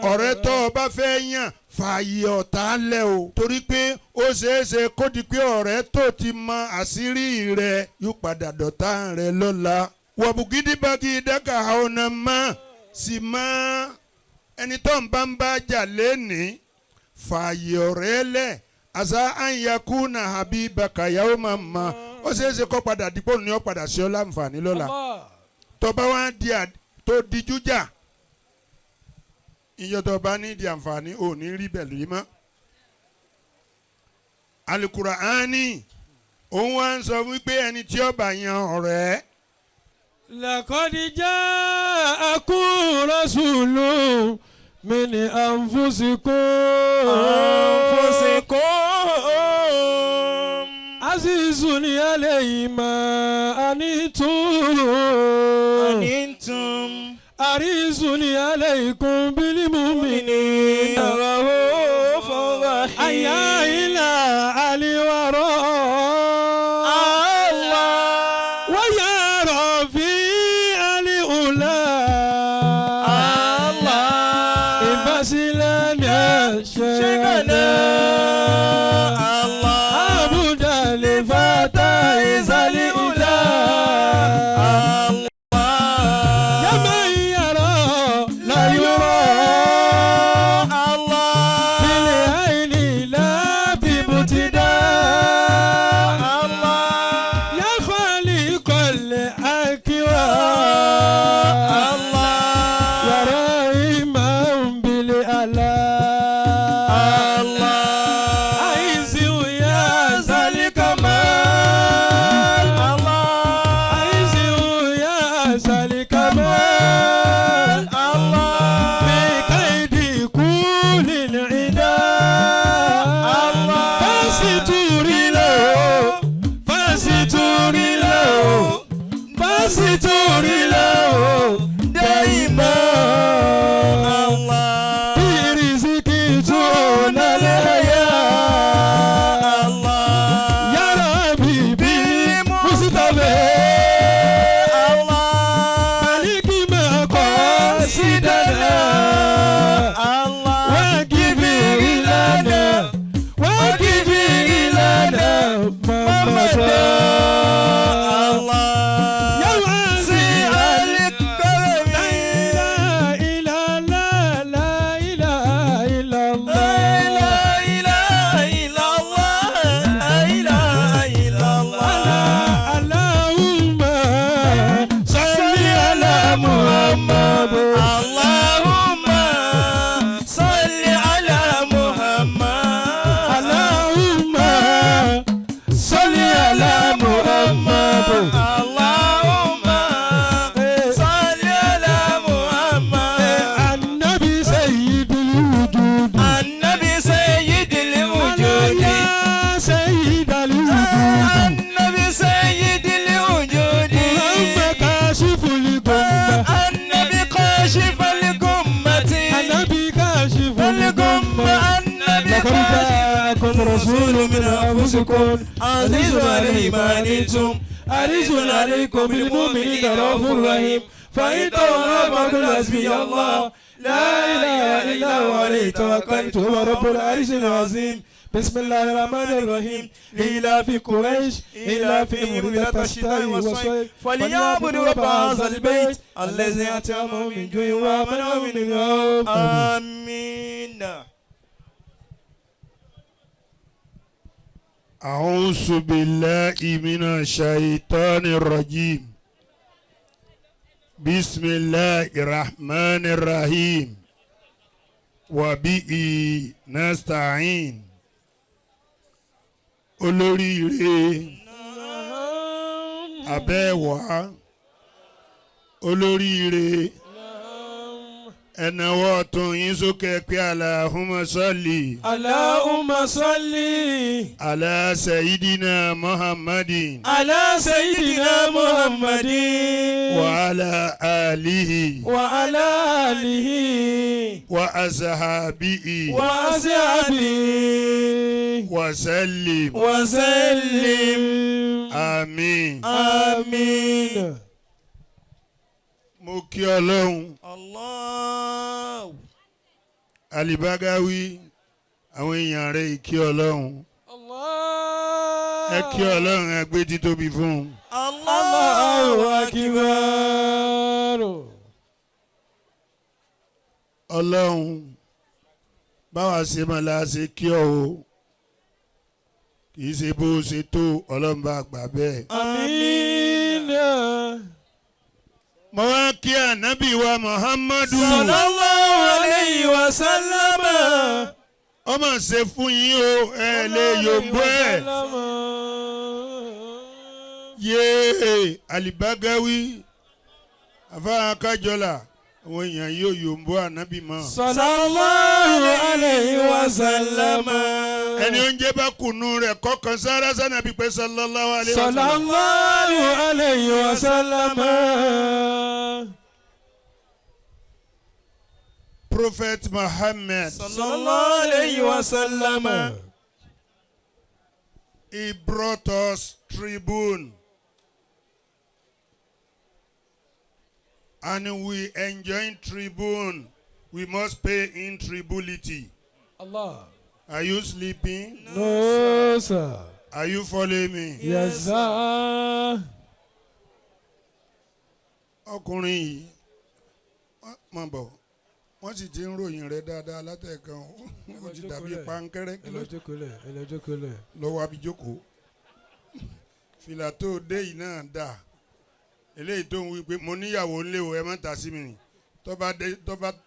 ọ̀rẹ́ tó o bá fẹ́ yàn fààyè ọ̀tá lẹ̀ o torí pé ó ṣeéṣe kó di pé ọ̀rẹ́ tó ti mọ àṣírí rẹ̀ yóò padà dọ̀tá rẹ̀ lọ́la wọ̀bùgídí bá kí dákà ọ̀nà mọ́ sì mọ́ ẹni tó ń bá jà lẹ́nìí fààyè ọ̀rẹ́ lẹ̀ àṣà ànyàkú nà àbí bàkàyàwó máa ma ó ṣeéṣe kó padà dípò ní ó padà sí ọ láǹfààní lọ́la tọba wa tó dijú jà ìyọ̀tọ̀ bá ní di àǹfààní ò ní rí bẹ̀ lórí mọ́. Al-Qur'ani òun wá ń sọ wípé ẹni tí ó bá yan ọ̀rẹ́. لقد جاءكم رسول من أنفسكم عزيز عليه ما أنتم حريص عليكم بالمؤمنين رؤوف رحيم أيا إلى علي وراء الله ويا رفيع الأولى الله إبسلنا شيخنا الله عبد الفتى الأولى رسول من أنفسكم عزيز عليه ما عنتم حريص عليكم بالمؤمنين رؤوف رحيم فإن تولوا فقل حسبي الله لا إله إلا هو عليه توكلت هو رب العرش العظيم بسم الله الرحمن الرحيم لإلاف قريش إلافهم رحلة الشتاء والصيف فليعبدوا رب هذا البيت الذي أطعمهم من جوع وآمنهم من خوف آمين. أعوذ بالله من الشيطان الرجيم بسم الله الرحمن الرحيم وبه نستعين olóríire abẹ́wà olóríire ẹnáwó tún yín sókè pé Allahumma salli. Allahumma salli. ala sayyidina Muhammadin. ala sayyidina Muhammadin. wa ala alihi. wa ala alihi. wa ashabihi. wa ashabihi. wa sallim. wa sallim. Àmín. Àmín. Mo kí Ọlọ́run. Allah. Alibagawi àwọn èèyàn rẹ̀ ìkí ọlọ́run ẹ kí ọlọ́run ẹ gbé títóbi fún un. Allahu Akbar. ọlọ́run báwa ṣe máa la ṣe kí ọ o kì í ṣe bó ṣe tó ọlọ́run bá gbà bẹ́ẹ̀. Amina. mo wá kí ànábì wa Muhammadu. Sallallahu alayhi wa sallam. ọmọ ṣe fún yín o ẹ lè yòǹbó ẹ. yéé Alibagawi àfa Kájọlá àwọn èèyàn yóò yòǹbó ànábì mọ́. Sallallahu alayhi wa sallam. ẹni oúnjẹ bá kùnú rẹ̀ kọ́kàn sára sànàbí pé sallallahu alayhi wa sallam. Sallallahu alayhi wa sallam. Prophet Muhammad. Sallallahu alayhi wa sallam. He brought us tribune. And we enjoy tribune. We must pay in tribulity. Allah. Are you sleeping? No, sir. Are you following me? Yes, sir. ọkùnrin yìí máa bọ̀ wọ́n sì ti ń ròyìn rẹ̀ dáadáa látẹ̀kan ó ti dàbí pankẹ́rẹ́ kí lọ́wọ́ abijókòó fìlà tó dé yìí náà dà eléyìí tó ń wí pé mo níyàwó ńlé o ẹ má ta sí mi nì tó bá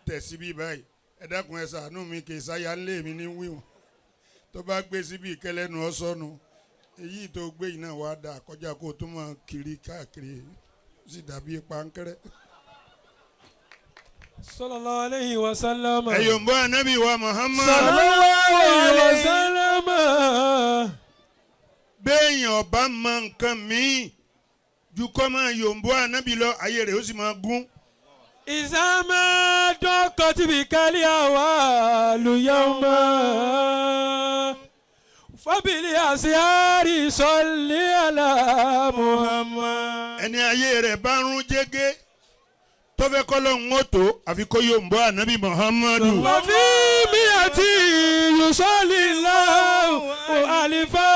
tẹ̀ síbí báyìí ẹ dákun ẹ ṣàánú mi kì í sáyà ńlé mi ní wíwọ̀n tó bá gbé síbí ìkẹlẹ́nu ọ̀sọ́nu èyí tó gbé yìí náà wá dà kọjá kó tó máa kiri káàkiri sì dàbí pankẹ́rẹ́. Sallallahu alayhi wa sallam. ẹ̀yọ̀nbó ànábì wa Muhammad. Sallallahu alayhi wa sallam. béèyàn ọba mọ nǹkan míì ju kọ́ máa yòǹbó ànábì lọ ayé rẹ̀ ó sì máa gún. Ìsámá dọ́kọ̀tì bí kálí àwa lùyọ́mọ́. Fábìlì àṣeyárì sọ́lé àlà Muhammad. ẹni ayé rẹ̀ bá rún jẹ́gẹ́ tó fẹ́ kọ́ lóhùn ó tó àfi kó yòǹbó ànábì Muhammadu. Wàfí mi àti Yusọ́lì láwù àlìfọ́.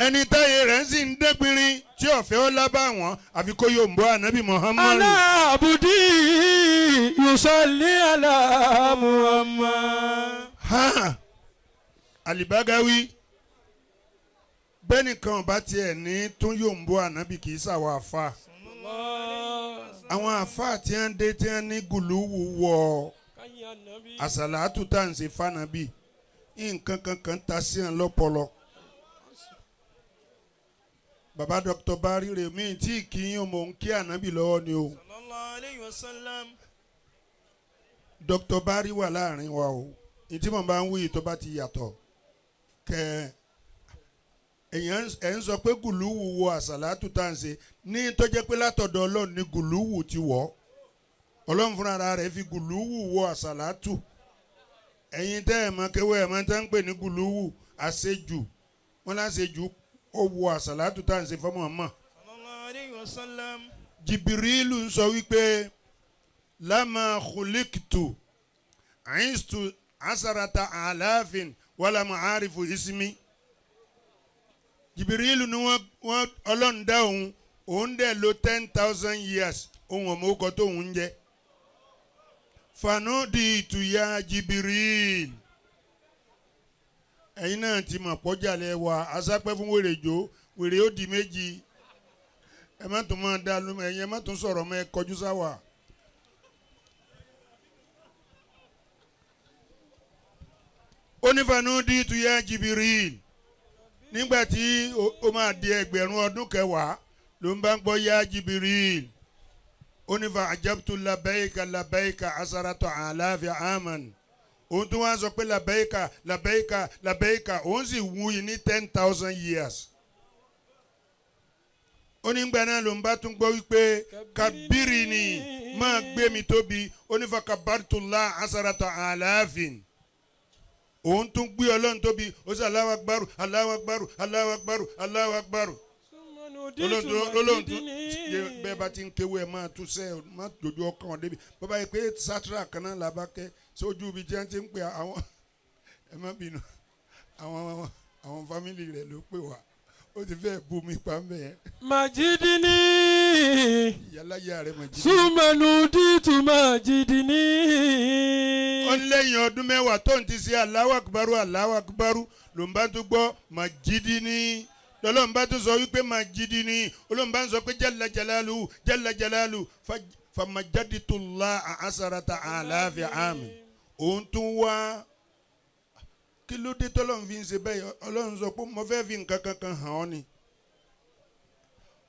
ẹni táyé rẹ̀ ń sì ń dẹ́gbìnrin tí ọ̀fẹ́ ó lábà wọ́n àfi kó yòǹbó ànábì Muhammadu. Aláàbùdí Yusọ́lì àlà Muhammad. Ha! Alibagawi bẹ́ẹ̀ nìkan ọba tiẹ̀ ní tún yòǹbó ànábì kì í ṣàwọn àfa. àwọn àfa tí wọ́n dé tí wọ́n ní gùlùwù wọ àsàlátù tá à ń ṣe fànàbì nǹkan kankan ta sí wọn lọ́pọlọ. baba Dr. Bari Remi tí kì í yàn mọ̀ ń kí ànábì lọ́wọ́ ni o. Sallallahu alayhi wa sallam. Dr. Bari wà láàrin wa o ìtí mo bá ń wí tó bá ti yàtọ̀ kẹ èèyàn ẹ̀ ń sọ pé gùlùwù wọ àsàlátù tá à ń ṣe ní tó jẹ́ pé látọ̀dọ̀ Ọlọ́run ní gùlùwù ti wọ̀ Ọlọ́run fúnra rẹ̀ fi gùlùwù wọ àsàlátù ẹ̀yin tẹ́ ẹ̀ mọ̀ kéwọ́ ẹ̀ mọ̀ tẹ́ ń pè ní gùlùwù àṣejù wọn láṣejù ó wọ àsàlátù tá à ń ṣe fọ́mọ mọ̀. Sallallahu alayhi wa sallam. Jibirilu ń sọ wípé lama khuliktu aistu asarata alafin wala ma'arifu ismi. Jibirilu ni wọ́n Ọlọ́run dá òun dẹ̀ lò 10,000 years òun ọmọ orúkọ tó ń jẹ́. Fanudi ìtúyà Jibiril ẹ̀yin náà ti mọ̀ pọ́jàlẹ̀ wa asápẹ́ fún wèrè jò wèrè ó di méjì ẹ má tún máa dá lómi ẹ̀yin ẹ má tún sọ̀rọ̀ mọ́ ẹ kọjú sáwà. Fanudi ìtúyà Jibiril nígbà tí ó máa di ẹgbẹ̀rún ọdún kẹwàá ló ń bá ń gbọ́ yá Jibiril ó ní fa ajabtu labayka labayka asaratu alafi aman òun tún wá sọ pé labayka labayka labayka òun sì wú yìí ní 10,000 years ó ní gbà náà ló ń bá tún gbọ́ wípé kabiri ni máa gbé mi tóbi ó ní fa kabartullah asaratu alafin òun tún gbé Ọlọ́run tóbi ó sì Allahu Akbar Allahu Akbar Allahu Akbar Allahu Akbar olóhùn tún bẹ́ẹ̀ bá ti ń kéwé ẹ̀ máa tún sẹ́ ẹ̀ má dojú ọkàn wọn débi bàbá yìí pé sátírà kan náà la bá kẹ́ sójú ibi tí wọ́n ti ń pè àwọn ẹ má bínú àwọn fámìlì rẹ̀ ló pè wá ó ti fẹ́ bú mi pa mẹ́ yẹn. Majidini yàrá yà rẹ̀ Majidini. Sumanu ditu Majidini. ó ní lẹ́yìn ọdún mẹ́wàá tó ń ti ṣe Allahu Akbaru Allahu Akbaru ló ń bá tún gbọ́ Majidini lọ́lọ́run bá tún sọ wípé Majidini olóhùn bá ń sọ pé Jalla Jalalu Jalla Jalalu famajaditullah asarata alafi amin. òun tún wá kí ló dé tọ́lọ́run fi ń ṣe bẹ́ẹ̀ ọlọ́run sọ pé mo fẹ́ fi nǹkan kankan hàn ọ́ ni.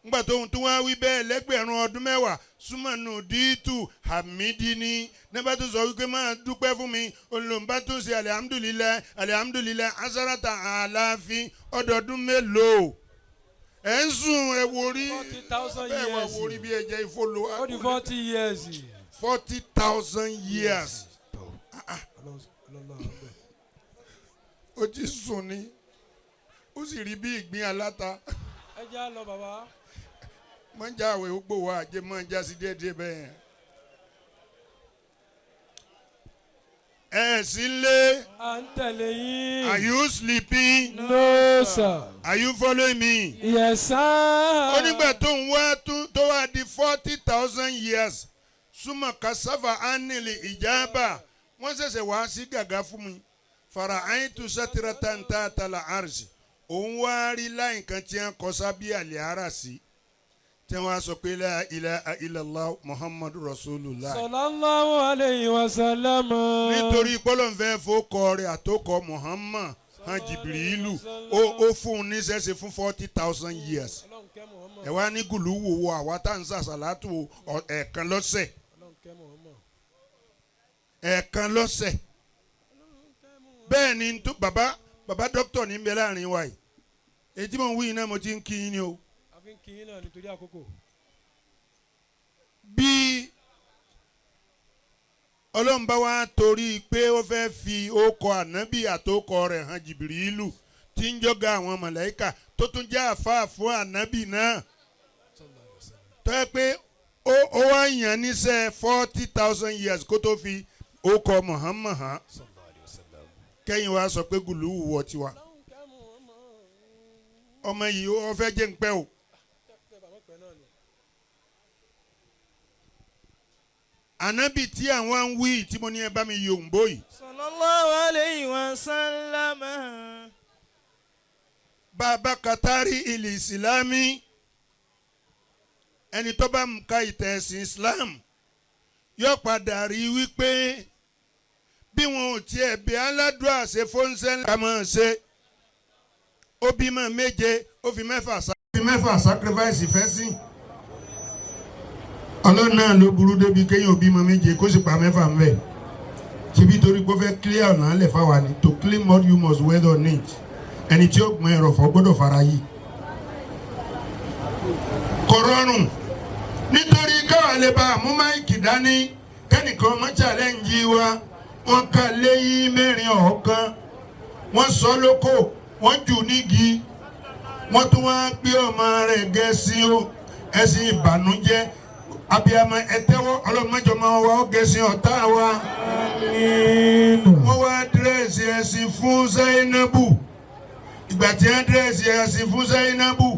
ngbà tóun tún wá wí bẹ́ẹ̀ lẹ́gbẹ̀rún ọdún mẹ́wàá súnmọ́nù dìítù hamidini nígbà tó sọ wípé máa dúpẹ́ fún mi olùbá tó ṣe alihamudulilayi alihamudulilayi asarata àlàáfin ọdọọdún mélòó ẹ̀ ń sùn ẹ̀ wò rí 40,000 bẹ́ẹ̀ wà years. wò rí bí ẹ̀jẹ̀ ìfolo. Ó di 40 years. 40,000 years. ó ti sùn ni ó sì rí bí ìgbín aláta. Ẹ já lọ bàbá. máa ń já àwẹ̀ ó gbòòwò àjẹ máa ń já sí déédéé bẹ́ẹ̀. ẹ sí lé. À ń tẹ̀lé yín. Are you sleeping? No sir. Are you following me? Yes sir. ó nígbà tó ń wá tó wá di 40,000 years súnmọ́ kasafa anili ìjàmbá wọ́n ṣẹ̀ṣẹ̀ wá sí gàgà fún mi fara àyìntú sátira tàǹtà tàlà àrùsì òun wá rí láì kan tí wọ́n kọ́ sábí àlẹ́ ara sí tí wọ́n á sọ pé la ilaha illallah muhammadu rasulullah. Sallallahu alayhi wa sallam. nítorí pọ́lọ́nfẹ́ fọ́kọ rẹ̀ àtọkọ muhammad hàn jìbìrìlù ó fún un níṣẹ́ṣe fún 40,000 years. ẹ wá ní gùlù wòwò àwa tá à ń ṣàṣàlátù ẹ̀ẹ̀kan lọ́sẹ̀ ẹ̀ẹ̀kan lọ́sẹ̀ bẹ́ẹ̀ ni bàbá dókítà ní bẹ láàrin wa yìí èyí tí mò ń wí iná mo ti ń kí yín ni o. A fi ń kí yín náà nítorí àkókò. bí ọlọ́run bá wá torí pé ó fẹ́ fi ókọ ànábì àtòkọ rẹ̀ hàn jìbìrìlù tí ń jọ́gà àwọn màláíkà tó tún jẹ́ àfáà fún ànábì náà tó yẹ pé ó wá yàn níṣẹ́ 40,000 years kó tó fi ókọ Muhammad hàn kẹ́yìn wá sọ pé gùlù wọ̀ tiwa ọmọ yìí ó fẹ́ jẹ́ ń pẹ́ o. Ànábì tí àwọn ń wí tí mo ní ẹ bá mi yòǹbó yìí. Sallallahu alayhi wa sallam. Bàbá Katari ilẹ̀ Ìsìlámì ẹni tó bá ń ka ìtàn ẹ̀sìn Islam yóò padà rí wípé bí wọn ò tiẹ̀ bí aládùá ṣe fóúnṣẹ́ ńlá máa ṣe ó bímọ méje ó fi mẹ́fà sacrifice fẹ́ sí. Ọlọ́run náà ló burú débi kéèyàn ò bímọ méje kó sì pa mẹ́fà ń bẹ̀. Ṣebí torí pé ó fẹ́ clear ọ̀nà alẹ̀ fáwa ni to clean what you must weather on it. Ẹni tí ó gbọ́n ẹ̀rọ̀fọ̀ gbọ́dọ̀ fara yìí. Kò rọrùn nítorí káwa lè bá mú máìkì dání kẹ́nìkan ọmọ challenge wa wọ́n ká léyìn mẹ́rin ọ̀ọ́kan wọ́n sọ lóko wọ́n jù nígi wọ́n tún wá gbé ọmọ rẹ̀ gẹ̀ẹ́sì ẹ̀sìn ìbànújẹ́ abiyamọ ẹtẹ́wọ́ ọlọ́mọjọmọ wa ó gẹ̀ẹ́sì ọ̀tá wa. wọ́n wá dírẹ́sì ẹ̀sìn fún Zainabu ìgbà tí wọ́n dírẹ́sì ẹ̀sìn fún Zainabu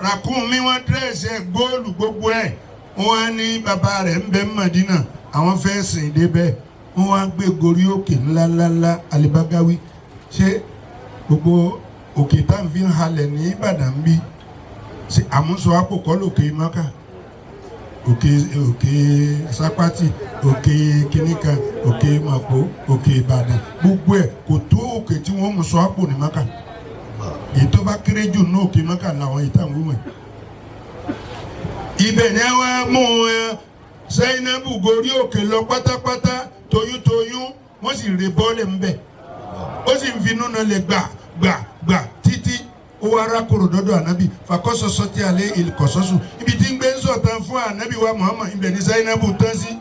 ràkúnmí wọ́n dírẹ́sì ẹ̀ góòlù gbogbo ẹ̀ wọ́n á ní bàbá rẹ̀ ń bẹ Mádínà àwọn fẹ́ sìn débẹ̀ wọ́n wá gbé gorí òkè ńláńláńlá Alibagawi ṣé gbogbo òkè tá à ń fi halẹ̀ ní Ìbàdàn bí ṣe àmúṣọ àpòkọ́ lòkè Mákà òkè Sápátì òkè kìnìkan òkè Màpó òkè Ìbàdàn gbogbo ẹ̀ kò tó òkè tí wọ́n mú sọ àpò ní Mákà èyí tó bá kéré jù ní òkè Mákà làwọn ìtàn wúwẹ̀. ibẹ̀ ni wọ́n mú Zainabu gorí òkè lọ pátápátá toyúntoyún wọ́n sì rè bọ́ọ̀lẹ̀ ńbẹ̀ ó sì ń finú náà lè gbà títí ó wá rákòrò dọ́dọ̀ ànábì fàkọ́sọsọ tí a lé ìkọ̀sọ́sù ibi tí ń gbé ń sọ̀tàn fún ànábì wa Muhammad ibẹ̀ ní Zainabu tán sí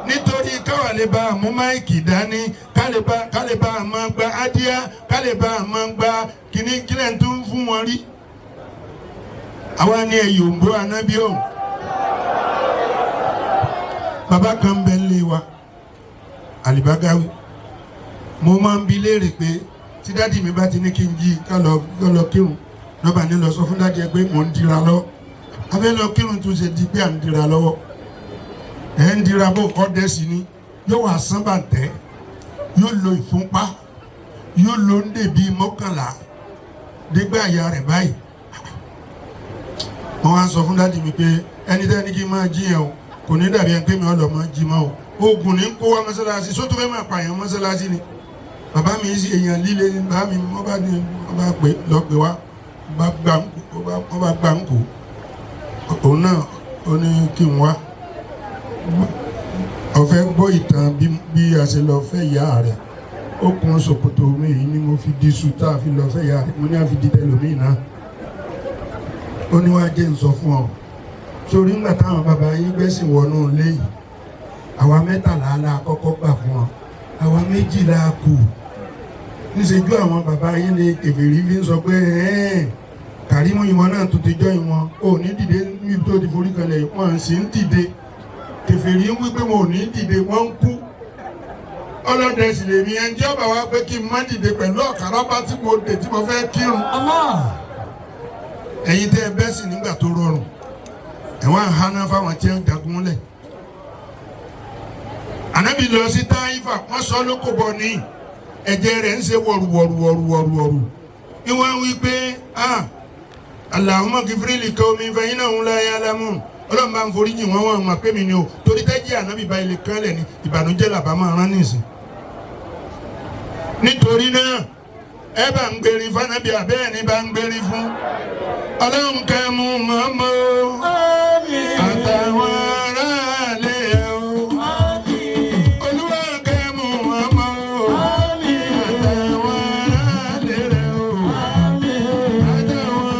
nítorí káwa lè bá àmú máìkì dání kálẹ̀ bá àmọ́ gba ádíá kálẹ̀ bá àmọ́ gba kíní kílẹ̀ tó ń fún wọn rí àwa ni ẹ̀yọ̀ ń bọ́ ànábì ọ̀hún bàbá kan bẹ́ẹ̀ lé wa Alibagawi mo máa ń bi léèrè pé tí dádì mi bá ti ní kí n jí ká lọ kírun lọ́ba ní lọ sọ fún dádì ẹ pé mò ń dira lọ abẹ́ lọ kírun tún ṣe di pé à ń dira lọ́wọ́ ẹ̀ ń dira bó ọdẹ sí ni yóò wá sán bàtẹ́ yóò lo ìfúnpá yóò lo ń dèbí 11 dégbé àyà rẹ̀ báyìí wọ́n wá sọ fún dádì mi pé ẹni tẹ́ni kí n máa jí yẹn o kò ní dàbí ẹni pé mi ọ̀dọ̀ máa jí mọ́ o oògùn ní kó wá mọ́sálásí sótú fẹ́ máa pààyàn mọ́sálásí ni bàbá mi sì èèyàn líle ní bàbá mi wọ́n bá pè lọ pè wá wọ́n bá gbà ń kó òun náà ó ní kí n wá ọ̀fẹ́ gbọ́ ìtàn bí a ṣe lọ fẹ́ ìyá rẹ̀ ó kun ṣòkòtò mi yìí ni mo fi di sùtá fi lọ fẹ́ ìyá rẹ̀ mo ní àfi di tẹlòmíì náà ó ní wá jẹ́ ń sọ fún ọ sórí ńgbà táwọn bàbá yín gbẹ́sìn wọnú ilé yìí àwa 13 la kọ́kọ́ gbà fún ọ àwa 2 la kù níṣẹ́jú àwọn bàbá yín ni kèfèrí fi ń sọ pé Kàrímù ìwọ̀n náà tó ti jọ ìwọ̀n ò ní dìde níbi tó ti forí kalẹ̀ wọ́n sì ń dìde kèfèrí ń wí pé wọn ò ní dìde wọ́n ń kú ọlọ́dẹ sì lè mi ẹni tí ọba wa pé kí n má dìde pẹ̀lú ọ̀kadà bá tí mo dé tí mo fẹ́ kírun ẹ̀yin tẹ́ ẹ bẹ́ sì nígbà tó rọrùn ẹ̀wọ̀n àhánà fáwọn tí ń jagun lẹ̀ Ànábì lọ sí Táífà wọ́n sọ lóko bọ̀ ní ẹ̀jẹ̀ rẹ̀ ń ṣe wọ̀rùwọ̀rù ìwọ̀n wí pé Allahumma ghfirli qawmi fa innahum la ya'lamun Ọlọ́run bá ń forí jì wọ́n mọ̀ pé mi ni o torí tẹ́jì Ànábì bá ilé kan lẹ̀ ní ìbànújẹ́ làbá máa rán nìsín nítorí náà ẹ bá ń gbèrí fánábì àbẹ́ẹ̀ ní bá ń gbèrí fún Ọlọ́run kẹ́ mú mọ́mọ́ àtàwọn aráàlú ẹ̀ o Olúwa kẹ́ mú mọ́mọ́ àtàwọn aráàlú ẹ̀ o àtàwọn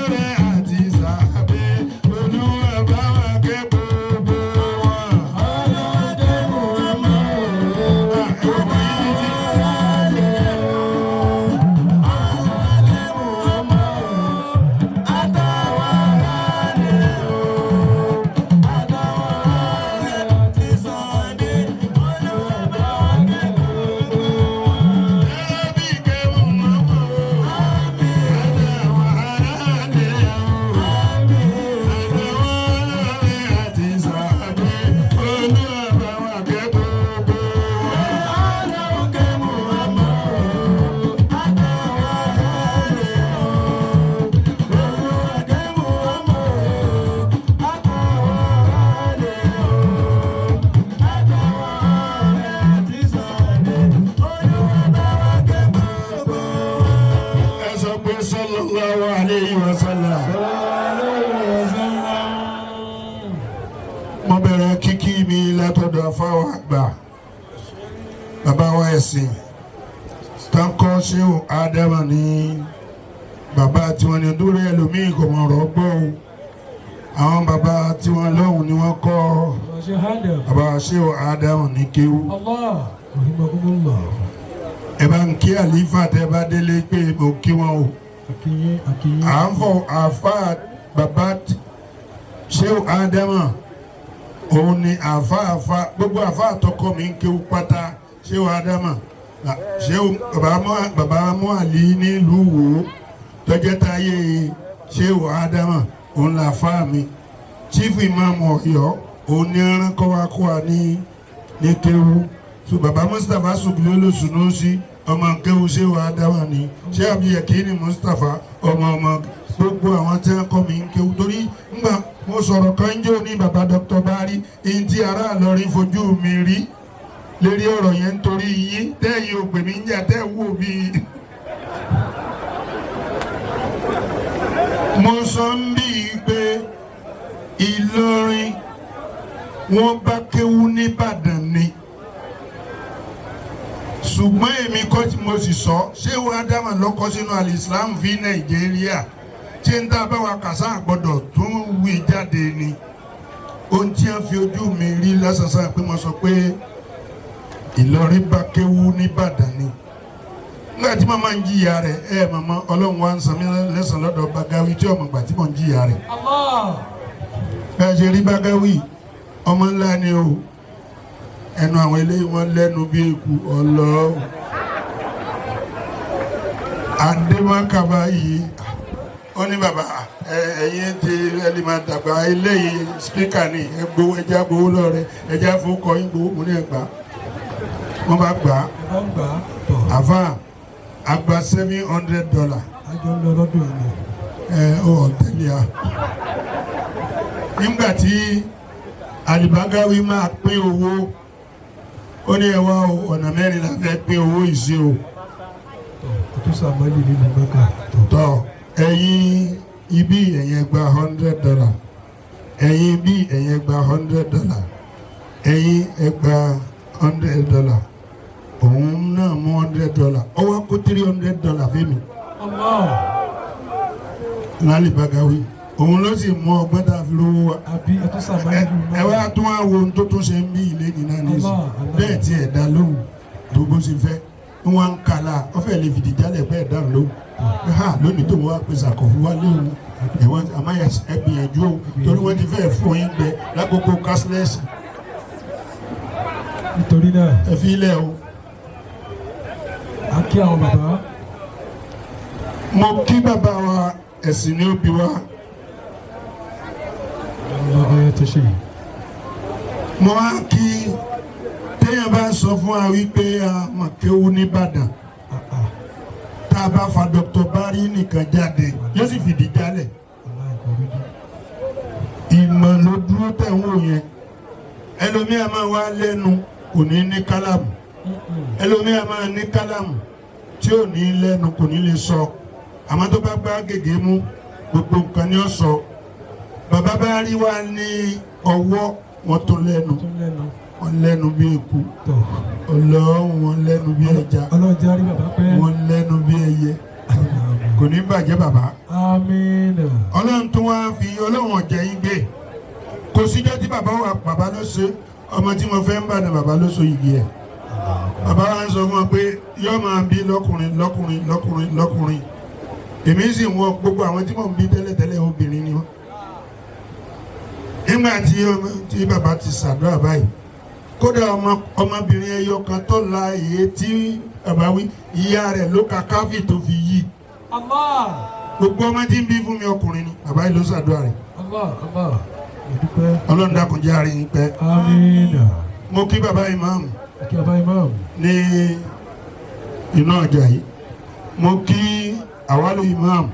ọ̀rẹ́ àti sàbẹ̀ Olúwa bá wa kẹ́ gbogbo wọn. Olúwa kẹ́ mú mọ́mọ́ àtàwọn aráàlú ẹ̀ o. Sallallahu alayhi wa sallam. Mo bẹ̀rẹ̀ kíkí mi látọ̀dọ̀ afáwọ̀ àgbà bàbá wa ẹ̀sìn tánkọ́ Ṣéhù Ádámù ní bàbá tiwọn ni dúró ẹlòmíì kò mọ̀ ọ̀rọ̀ gbọ́ o àwọn bàbá tiwọn lọ́hùn ni wọ́n kọ́ bàbá Ṣéhù Ádámù ní kéwú ẹ bá ń kí àlífà tẹ bá délé pé mo kí wọn o à ń fọ àfa bàbá Ṣéhù Ádámù òun ni àfa gbogbo àfa àtọkọ mi ń kéwú pátá Ṣéhù Ádámù Ṣéhù bàbá mú àlí nílùú Wò tọ́jẹ́ táyé Ṣéhù Ádámù òun là fà mí chief imam Ọ̀yọ́ òun ní ẹran kọ́wákọ́wá ní kéwú so bàbá Mustapha Sùgbìlẹ̀ Olóṣùnúsí ọmọ kéwú Ṣéhù Ádámù ni ṣé Abdulyakin Mustapha ọmọ gbogbo àwọn tí wọ́n kọ́ mi ń kéwú torí ńgbà mo sọ̀rọ̀ kan jẹ́ òní bàbá Dr. Bari èyí tí ará Ìlọrin fojú mi rí lérí ọ̀rọ̀ yẹn nítorí yín tẹ́yìn òpè mi ń jà tẹ́ wò mí. mo sọ ń bí i pé Ìlọrin wọ́n bá kéwú nìbàdàn ni ṣùgbọ́n èmi kọ́ tí mo sì sọ Ṣéhù Ádámù lọ́kọ́ sínú al-Islam fi Nàìjíríà tí ń tá a bá wa kàṣà gbọ́dọ̀ tún wí jáde ni ohun tí a fi ojú mi rí lásàsà pé mo sọ pé Ìlọrin bá kéwú nìbàdàn ni nígbà tí màmá ń jìyà rẹ̀ màmá Ọlọ́run wa ń san mí lẹ́san lọ́dọ̀ Bagawi tí ọmọ ìgbà tí mò ń jìyà rẹ̀ bẹ́ẹ̀ ṣe rí Bagawi ọmọ ńlá ni o ẹnu àwọn eléyìí wọ́n lẹ́nu bí eku ọlọ́ọ̀ adémákàbá yìí ó ní bàbá ẹ̀yin ti ẹni máa dàgbà eléyìí spíkà ní ẹgbowó ẹja gbowó lọ́rẹ́ ẹja fowókọ yín gbowó mú ní ẹgbà wọ́n bá gbà á àfà àgbà $700. àjọ ń lọ lọ́dún yìí ó tẹ̀lé a nígbà tí Alibagawi máa pín owó ó ní ẹwà ọ̀nà mẹ́rin la fẹ́ pín owó ìṣe o tó sàmọ́lì nínú mẹ́kà tọ́ ẹ̀yin ibi ẹ̀yin gba $100 ẹ̀yin ibi ẹ̀yin gba $100 ẹ̀yin gba $100 òun náà mú $100 ó wá kó $300 fẹ́mi Alibagawi òun ló sì mú ọgbọ́n tá a fi lówó wa àbí ẹ̀tọ́ sàmọ́lì nínú mẹ́kà ẹ wá tún wá wo ohun tó tún ṣe ń bí ilé nínú àníṣe bẹ́ẹ̀ tí ẹ̀ dá lóhùn tó bó ṣe fẹ́ wọn ń kàlà ọ̀fẹ́ lè fìdí jálẹ̀ bẹ́ẹ̀ dáhùn lóhùn ha lónìí tó wá pèsè àkọ́fún wá léwu ẹ̀wọ̀n àmáyà ẹ̀gbìyànjú o torí wọ́n ti fẹ́ fún yín gbẹ lákòókò cashless nítorí náà ẹ fi ilẹ̀ o. a kí àwọn bàbá mo kí bàbá wa ẹ̀sìn ní òbí wa ọ̀rọ̀ tó ṣe mo wá kí téèyàn bá sọ fún wa wípé a mọ̀ kéwú nìbàdàn tá a bá fa Dr. Bari nìkan jáde yóò sì fìdí jálẹ̀ ìmọ̀ ló dúró tẹ̀wọ̀n yẹn ẹlòmíà máa wá lẹ́nu kò ní ní kálámù ẹlòmíà máa ní kálámù tí ò ní lẹ́nu kò ní lè sọ àmọ́ tó bá gbá gègé mú gbogbo nǹkan ni ó sọ bàbá Bari wá ní ọwọ́ wọn tó lẹ́nu wọn lẹ́nu bí eku ọlọ́run wọn lẹ́nu bí ẹja ọlọ́jà rí bàbá pẹ́ wọn lẹ́nu bí ẹyẹ kò ní bàjẹ́ bàbá. àmín. ọlọ́run tó wá fi ọlọ́run ọ̀jẹ̀ yín gbé kò síjọ́ tí bàbá wa bàbá ló ṣe ọmọ tí mo fẹ́ ń bàdàn bàbá ló so igi ẹ̀ bàbá wa ń sọ fún ọ pé yóò máa bí lọ́kùnrin èmi sì ń wọ gbogbo àwọn tí mò ń bí tẹ́lẹ̀tẹ́lẹ̀ obìnrin ni wọ́n. nígbà tí bàbá ti ṣàdúrà báyìí kódà ọmọbìnrin ẹyọ kan tó la èyí tí bàbá wí ìyá rẹ̀ ló ka káfí tó fi yí. gbogbo ọmọ tí ń bí fún mi ọkùnrin ni bàbá yìí ló ṣàdúrà rẹ̀. ọlọ́run dákun jẹ́ àárín yín pẹ́. mo kí bàbá ìmáàmù ní iná ọjà yìí mo kí àwálò ìmáàmù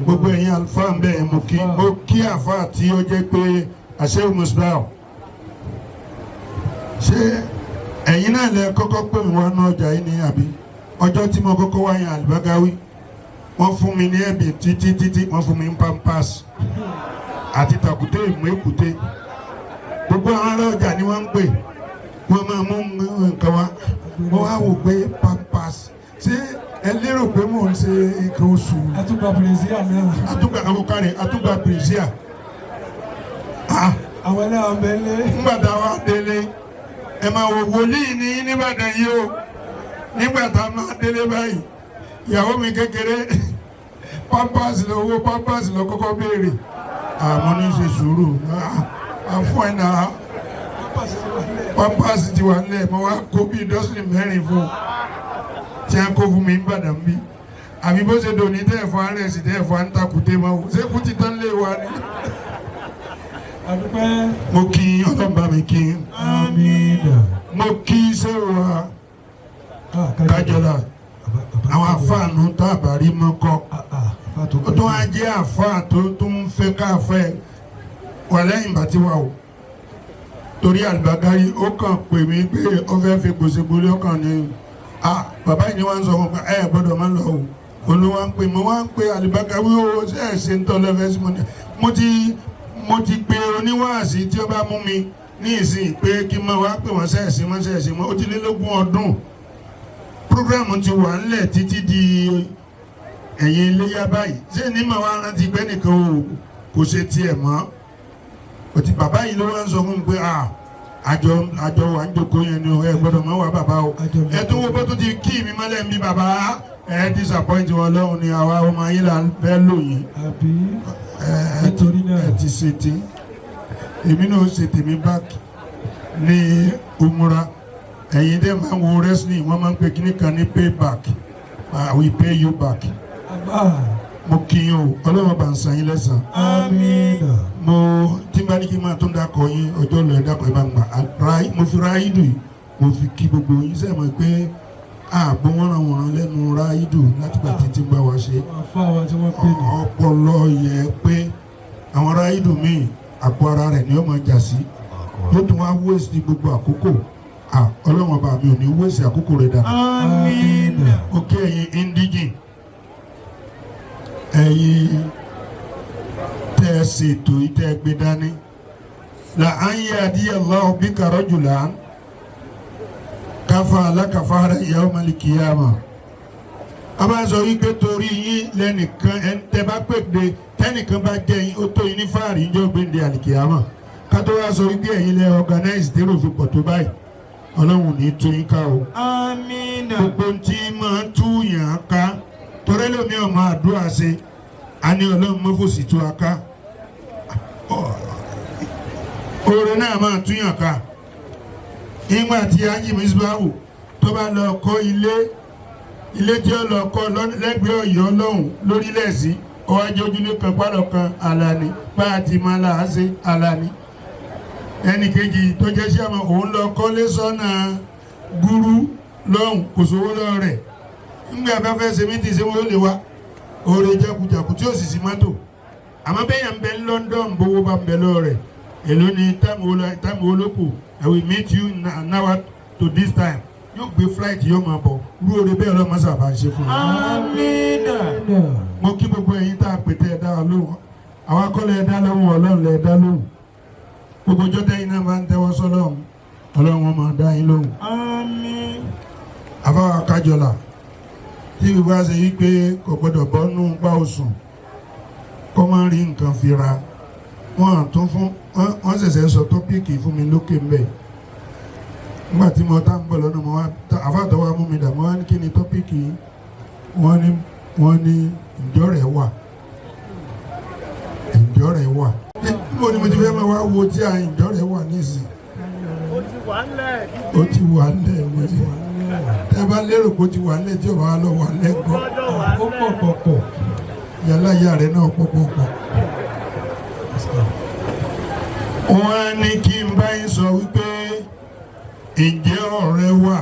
gbogbo ẹ̀yin àlùfáà ń bẹ̀ mo kí àfáà tí ó jẹ́ pé àṣẹ́wò musbáà ṣé ẹ̀yin náà lẹ kọ́kọ́ pè mí wá ní ọjà yìí ní àbí ọjọ́ tí mo kọ́kọ́ wá yan Alibagawi wọ́n fún mi ní ẹ̀bì títí wọ́n fún mi ní pampers àti tàkùté ìmú èkúté gbogbo àwọn ará ọjà ni wọ́n ń pè wọ́n máa mú nǹkan wá wọ́n wá wò pé pampers ṣé ẹ lérò pé mò ń ṣe nǹkan oṣù. àtúgbà bìrìsíà náà. àtúgbà àwòkárẹ̀ àtúgbà bìrìsíà. àwọn ẹlẹ́wọ̀n bẹ́ẹ̀ lé. ńgbà tá a wá délé ẹ máa wò wòlíì ní nìbàdàn yìí o nígbà tá a máa délé báyìí ìyàwó mi kékeré pampers lọ owó pampers lọ kọ́kọ́ béèrè àmọ́ ní ṣe sùúrù àfọ ẹ̀ náà pampers ti wà nílẹ̀ mo wá kó bíi dọ́sìnì mẹ́rin fún tí a kó fún mi ń bàdàn bí àbí bó ṣe dòní tẹ́ ẹ̀fọ́ arẹ́sì tẹ́ ẹ̀fọ́ àǹtakùté máa wò ṣé kú ti tán lé wa ni. mo kí ọlọ́mọba mi kí mo kí sẹ́wà kájọlá àwọn afáànù tó àbárí mọ́kọ́ ó tó wá jẹ́ àfáà tó tún fẹ́ káfẹ́ wà lẹ́yìn bàtí wà o torí Alibagari ó kàn pè mí pé ó fẹ́ fi gbòsègbòlé ọkàn ní bàbá yìí ni wọ́n ń sọ wọn pé ẹ gbọ́dọ̀ máa lọ o olùwà ń pè mọ́ wá ń pè Alibagari ó ṣe ń tọ́ lẹ́fẹ̀ẹ́ sí mo ti pe oníwàásí tí ó bá mú mi ní ìsìn pé kí n máa wá pè wọ́n ṣẹ̀ṣì mọ́ ó ti lé lógún ọdún programu ti wà ńlẹ̀ títí di ẹ̀yìn iléyà báyìí ṣé ní màá wá rántí pé nìkan kò ṣe tiẹ̀ mọ́ òtí bàbá yìí ló wá ń sọ fún mi pé àjọ wà ń jókòó yẹn ni ẹ gbọ́dọ̀ mọ́ wá bàbá o ẹ tó wo bó tó ti kí mi mọ́lẹ̀ ń bí bàbá ẹ disappoint wọn lọ́hùn ni àwa ọmọ ayé là ń fẹ́ lò yìí ẹ ti ṣe tí èmi náà ṣe tèmi báàkì ní umura ẹ̀yin dẹ́ máa wo wrestling wọ́n máa ń pè kíní kan ní payback we pay you back mo kí yín o ọlọ́run bá ń san yín lẹ́san. Àmín. mo tí n bá ní kí n máa tó ń dákọ̀ yín ọjọ́ lọ ẹ̀ dákọ̀ ẹ̀ bá ń gbà mo fi ráídù yìí mo fi kí gbogbo yín sẹ́ẹ̀ mọ̀ pé ààbò wọn ràn wọ́n lẹ́nu ráídù látìgbà títí bá wa ṣe ọpọlọ yẹ pé àwọn ráídù míì àpò ara rẹ̀ ni ó máa jà sí yóò tún wá wéèsì gbogbo àkókò ọlọ́run ọba mi ò ní wéèsì àkókò rẹ̀ dà. Àmín. òkè ẹ̀yin indigene ẹ̀yin tẹ́ ẹ ṣètò ìtẹ́ ẹ gbé dání la an yahdiyallahu bika rajulan káfa alákàfàrà yawmal qiyamah a máa sọ wípé torí yín lẹ́nìkan ẹ̀ ń tẹ́ bá pèpè tẹ́nìkan bá jẹ́ yín ó tó yín ní fáàrí ìjọ gbéǹde àlìkìyàmọ̀ ká tó wá sọ wípé ẹ̀yin lẹ́ organize dérò fi pọ̀ tó báyìí ọlọ́run ní tú yín ká o. Àmín. gbogbo tí máa tú yàn án ká torí lómi ọmọ àdúrà ṣe a ní ọlọ́run mọ́fòsì tú a ká oore náà máa tú yàn ká ìgbà tí ájì mísíbáwò tó bá lọ kọ́ ilé tí ó lọ kọ́ lẹ́gbẹ̀ẹ́ ọ̀yọ́ lọ́hùn lórílẹ̀ sí ọwájú ojúlé kan pálọ̀ kan Àlàní bá a ti máa là á ṣe Àlàní ẹnì kejì tó jẹ́ sí àmọ́ òun lọ kọ́lé sọ́nà gúrú lọ́hùn kò sówó lọ rẹ̀ ńgbà bá fẹ́ ṣe mítì ṣé wọ́n lè wá oore jákujàku tí ó sì sí mọ́tò àmọ́ bẹ́yàn ń bẹ ní London bówó bá ń bẹ lọ rẹ̀ èló ni táìmù olóko I will meet you now to this time yóò gbé flight yóò máa bọ̀ rú oore bẹ́ẹ̀ lọ́mọ sábà ń ṣe fún mi. Àmín. mo kí gbogbo ẹ̀yin tá a pété ẹ̀ dá wa lóhùn àwọn akọ́lẹ̀ ẹ̀ dá lóhùn ọlọ́run lẹ̀ dá lóhùn gbogbo ọjọ́ tẹ́yìn náà máa ń tẹ́wọ́ sọ́lọ́run ọlọ́run wọn máa dá yín lóhùn. Àmín. àfáwà kájọlà tí ìwé àṣẹ yìí pé kò gbọdọ̀ bọ́ nù pa òsùn kó má rí nǹkan fira wọ́n ṣẹ̀ṣẹ̀ sọ tọ́píìkì fún mi lókè mbẹ́ nígbà tí mo tá ń bọ̀ lọ́nà mo wá àfáàtọ̀ wa mú mi dà mo wá ní kí ni tọ́píìkì wọ́n ní ìjọ́rẹ̀ wà níbo ni mo ti fẹ́ máa wá wo tí a ìjọ́rẹ̀ wà nísìn ó ti wà ńlẹ̀ mo ti wà ńlẹ̀ tẹ́ bá lérò pé ó ti wà ńlẹ̀ tí ò bá lọ wà lẹ́gbọ́ ó pọ̀ yàrá ìyá rẹ̀ náà pọ̀ wọ́n á ní kí n bá yín sọ wípé ǹjẹ́ ọ̀rẹ́ wà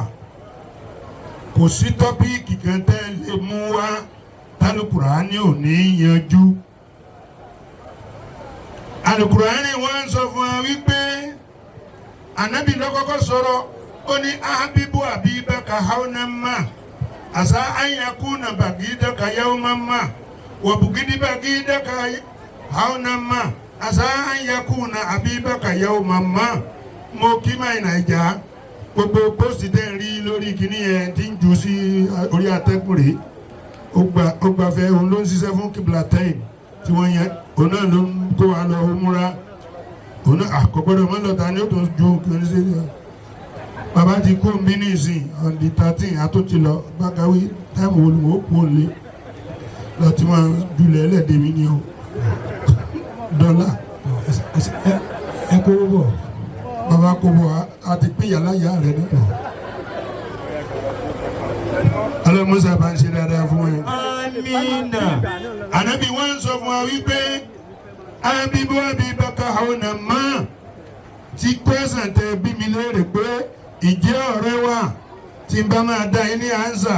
kò sí tọ́píìkì kan tẹ́ lè mú wá tálùkùránì ò ní yanjú alùkùránì wọ́n sọ fún wa wípé ànábì lọ́kọ́kọ́ sọ̀rọ̀ ó ní ahabibu abibaka haunamma asa anyakuna bagidaka yaumamma wabugidi bagidaka haunamma asa anyakuna abibaka yaumamma mo kí máa nàìjà gbogbo pósìtì tẹ́ ń rí lórí kìíní yẹn tí ń jù sí orí atẹ́kùn rèé ó gbafẹ́ òun ló ń ṣiṣẹ́ fún Kiblatain tí wọ́n yẹn òun náà ló ń kó wa lọ múra òun náà àkọ́gbọ́dọ̀ mọ́ lọ́ta ni ó tó ju kìíní sí i bàbá ti kó ń bí ní ìsìn on the 13 àtúntì lọ bákàwé táìmù olùwò kú òlé lọ tí wọ́n jùlẹ̀ ẹlẹ́dẹ̀ mi ni o dọ́là ẹ kó bọ̀ bàbá kó bọ̀ àti pín yàrá yà rẹ̀ nípa ọlọ́mọsá bá ń ṣe dáadáa fún ẹ. Àmín. ànábì wọn sọ fún wa wípé abibu abibaka haunamma tí pẹ́sàn tẹ bí mi léèrè pé ìjẹ́ ọ̀rẹ́ wa tí n bá máa dá yín ní ànsà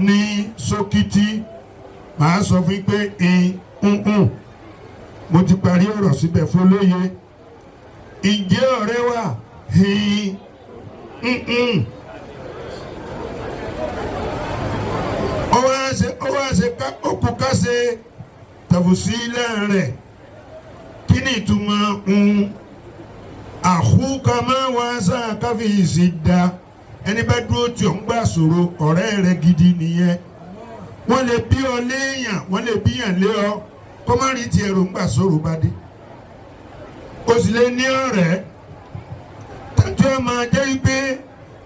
ní sókìtì màá sọ fún yín pé mo ti parí ọ̀rọ̀ síbẹ̀ fún lóye ìjẹ́ ọ̀rẹ́ wa okùn ká ṣe tàbùsílẹ̀ rẹ̀ kí ni ìtumọ̀ àhúkà máa wá sáà káfíìsì dá ẹni bá dúró tí ò ń gbà sọ̀rọ̀ ọ̀rẹ́ rẹ̀ gidi nìyẹn wọ́n lè bí ọ léèyàn wọ́n lè bí yàn lé ọ kó má rí ti ẹ̀rọ ń gbà sọ̀rọ̀ bá dé o sì lè ní ọ̀rẹ́ tàbí ọmọ jẹ́ pé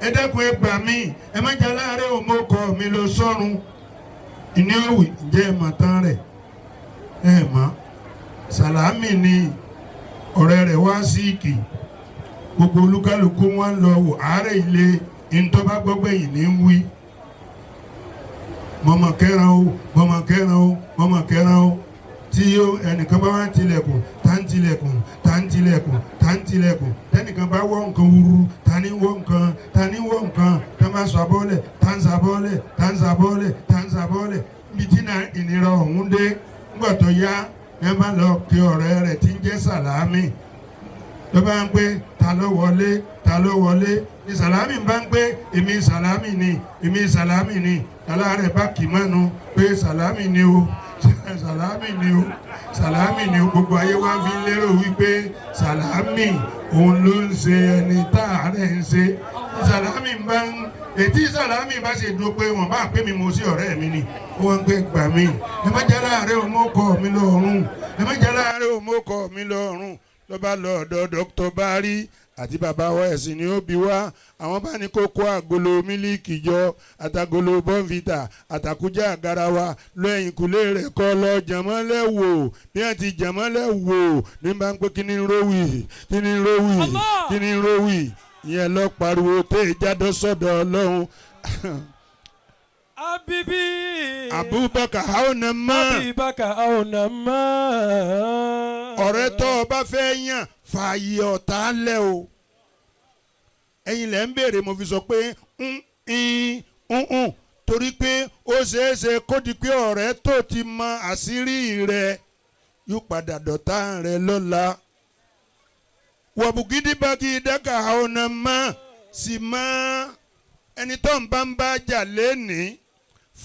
ẹ dẹ́kun ẹ gbà mí ẹ má jà láàárẹ̀ òmòkọ mi lọ sọ́run ìní òwì ǹjẹ́ ẹ mọ̀ tán rẹ̀ ẹ mọ̀ sàlámì ni ọ̀rẹ́ rẹ̀ wá sí ìkì gbogbo olúkálùkù wọn lọ wò àárẹ̀ ilé ntọ́ba gbọ́gbẹ́yìn ní wí mọ̀mọ́ kẹran o mọ̀mọ́ kẹran o mọ̀mọ́ kẹran o tí ẹnìkan bá wá tilẹ̀kùn tá ń tilẹ̀kùn tá ń tilẹ̀kùn tá ń tilẹ̀kùn tẹnìkan bá wọ́ nǹkan wúru tá ní wọ́ nǹkan tá ní wọ́ nǹkan tá bá sọ abọ́lẹ̀ tá ń sàbọ́lẹ̀ tá ń sàbọ́lẹ̀ tá ń sàbọ́lẹ̀ bí tí náà ìnira ọ̀hún dé ńgbà tó yá ẹ má lọ kí ọ̀rẹ́ rẹ̀ tí ń jẹ́ Sàlámì ló bá ń pé ta ló wọlé ta ló wọlé ní Sàlámì bá ń pé èmi Sàlámì ni èmi Sàlámì ni aláàrẹ̀ bá kì mọ́nu pé Sàlámì ni o Sàlámì ni o Sàlámì ni o gbogbo ayé wá fi lérò wípé Sàlámì òun ló ń ṣe ẹni tá àárẹ̀ ń ṣe Sàlámì bá ń ètí Sàlámì bá ṣe dúró pé wọn bá pè mí mo sí ọ̀rẹ́ mi ni ó wọ́n ń pè gbà mí ẹ má jẹ́ láàárẹ̀ òmókọ̀ mi lọ́rùn ẹ má jẹ́ láàárẹ̀ òmókọ̀ mi lọ́rùn ló bá lọ ọ̀dọ̀ Dr. Bari àti bàbá wa ẹ̀sìn ni ó bí wá àwọn bá ní kó kó àgolo mílíìkì jọ àtàgolo bọ́ǹfìtà àtàkùjá garawa lọ ẹ̀yìnkùlé rẹ̀ kọ́ lọ jàmọ́lẹ̀ wò bí wọ́n ti jàmọ́lẹ̀ wò ní bá ń pé kí ni rówì kí ni rówì kí ni rówì ìyẹn lọ pariwo tẹ́ ìjádọ́ sọ́dọ̀ Ọlọ́run. Abibi Abubakar Aunama Abubakar Aunama. Ọ̀rẹ́ tó o bá fẹ́ yàn fààyè ọ̀tá lẹ̀ o. Ẹ̀yin lẹ́ ń béèrè mo fi sọ pé torí pé ó ṣeéṣe kó di pé ọ̀rẹ́ tó ti mọ àṣírí rẹ̀ yóò padà dọ̀tá rẹ̀ lọ́la. Wàbùgídí bá kí dákà Aunama sì máa ẹni tó ń bá jà lénìí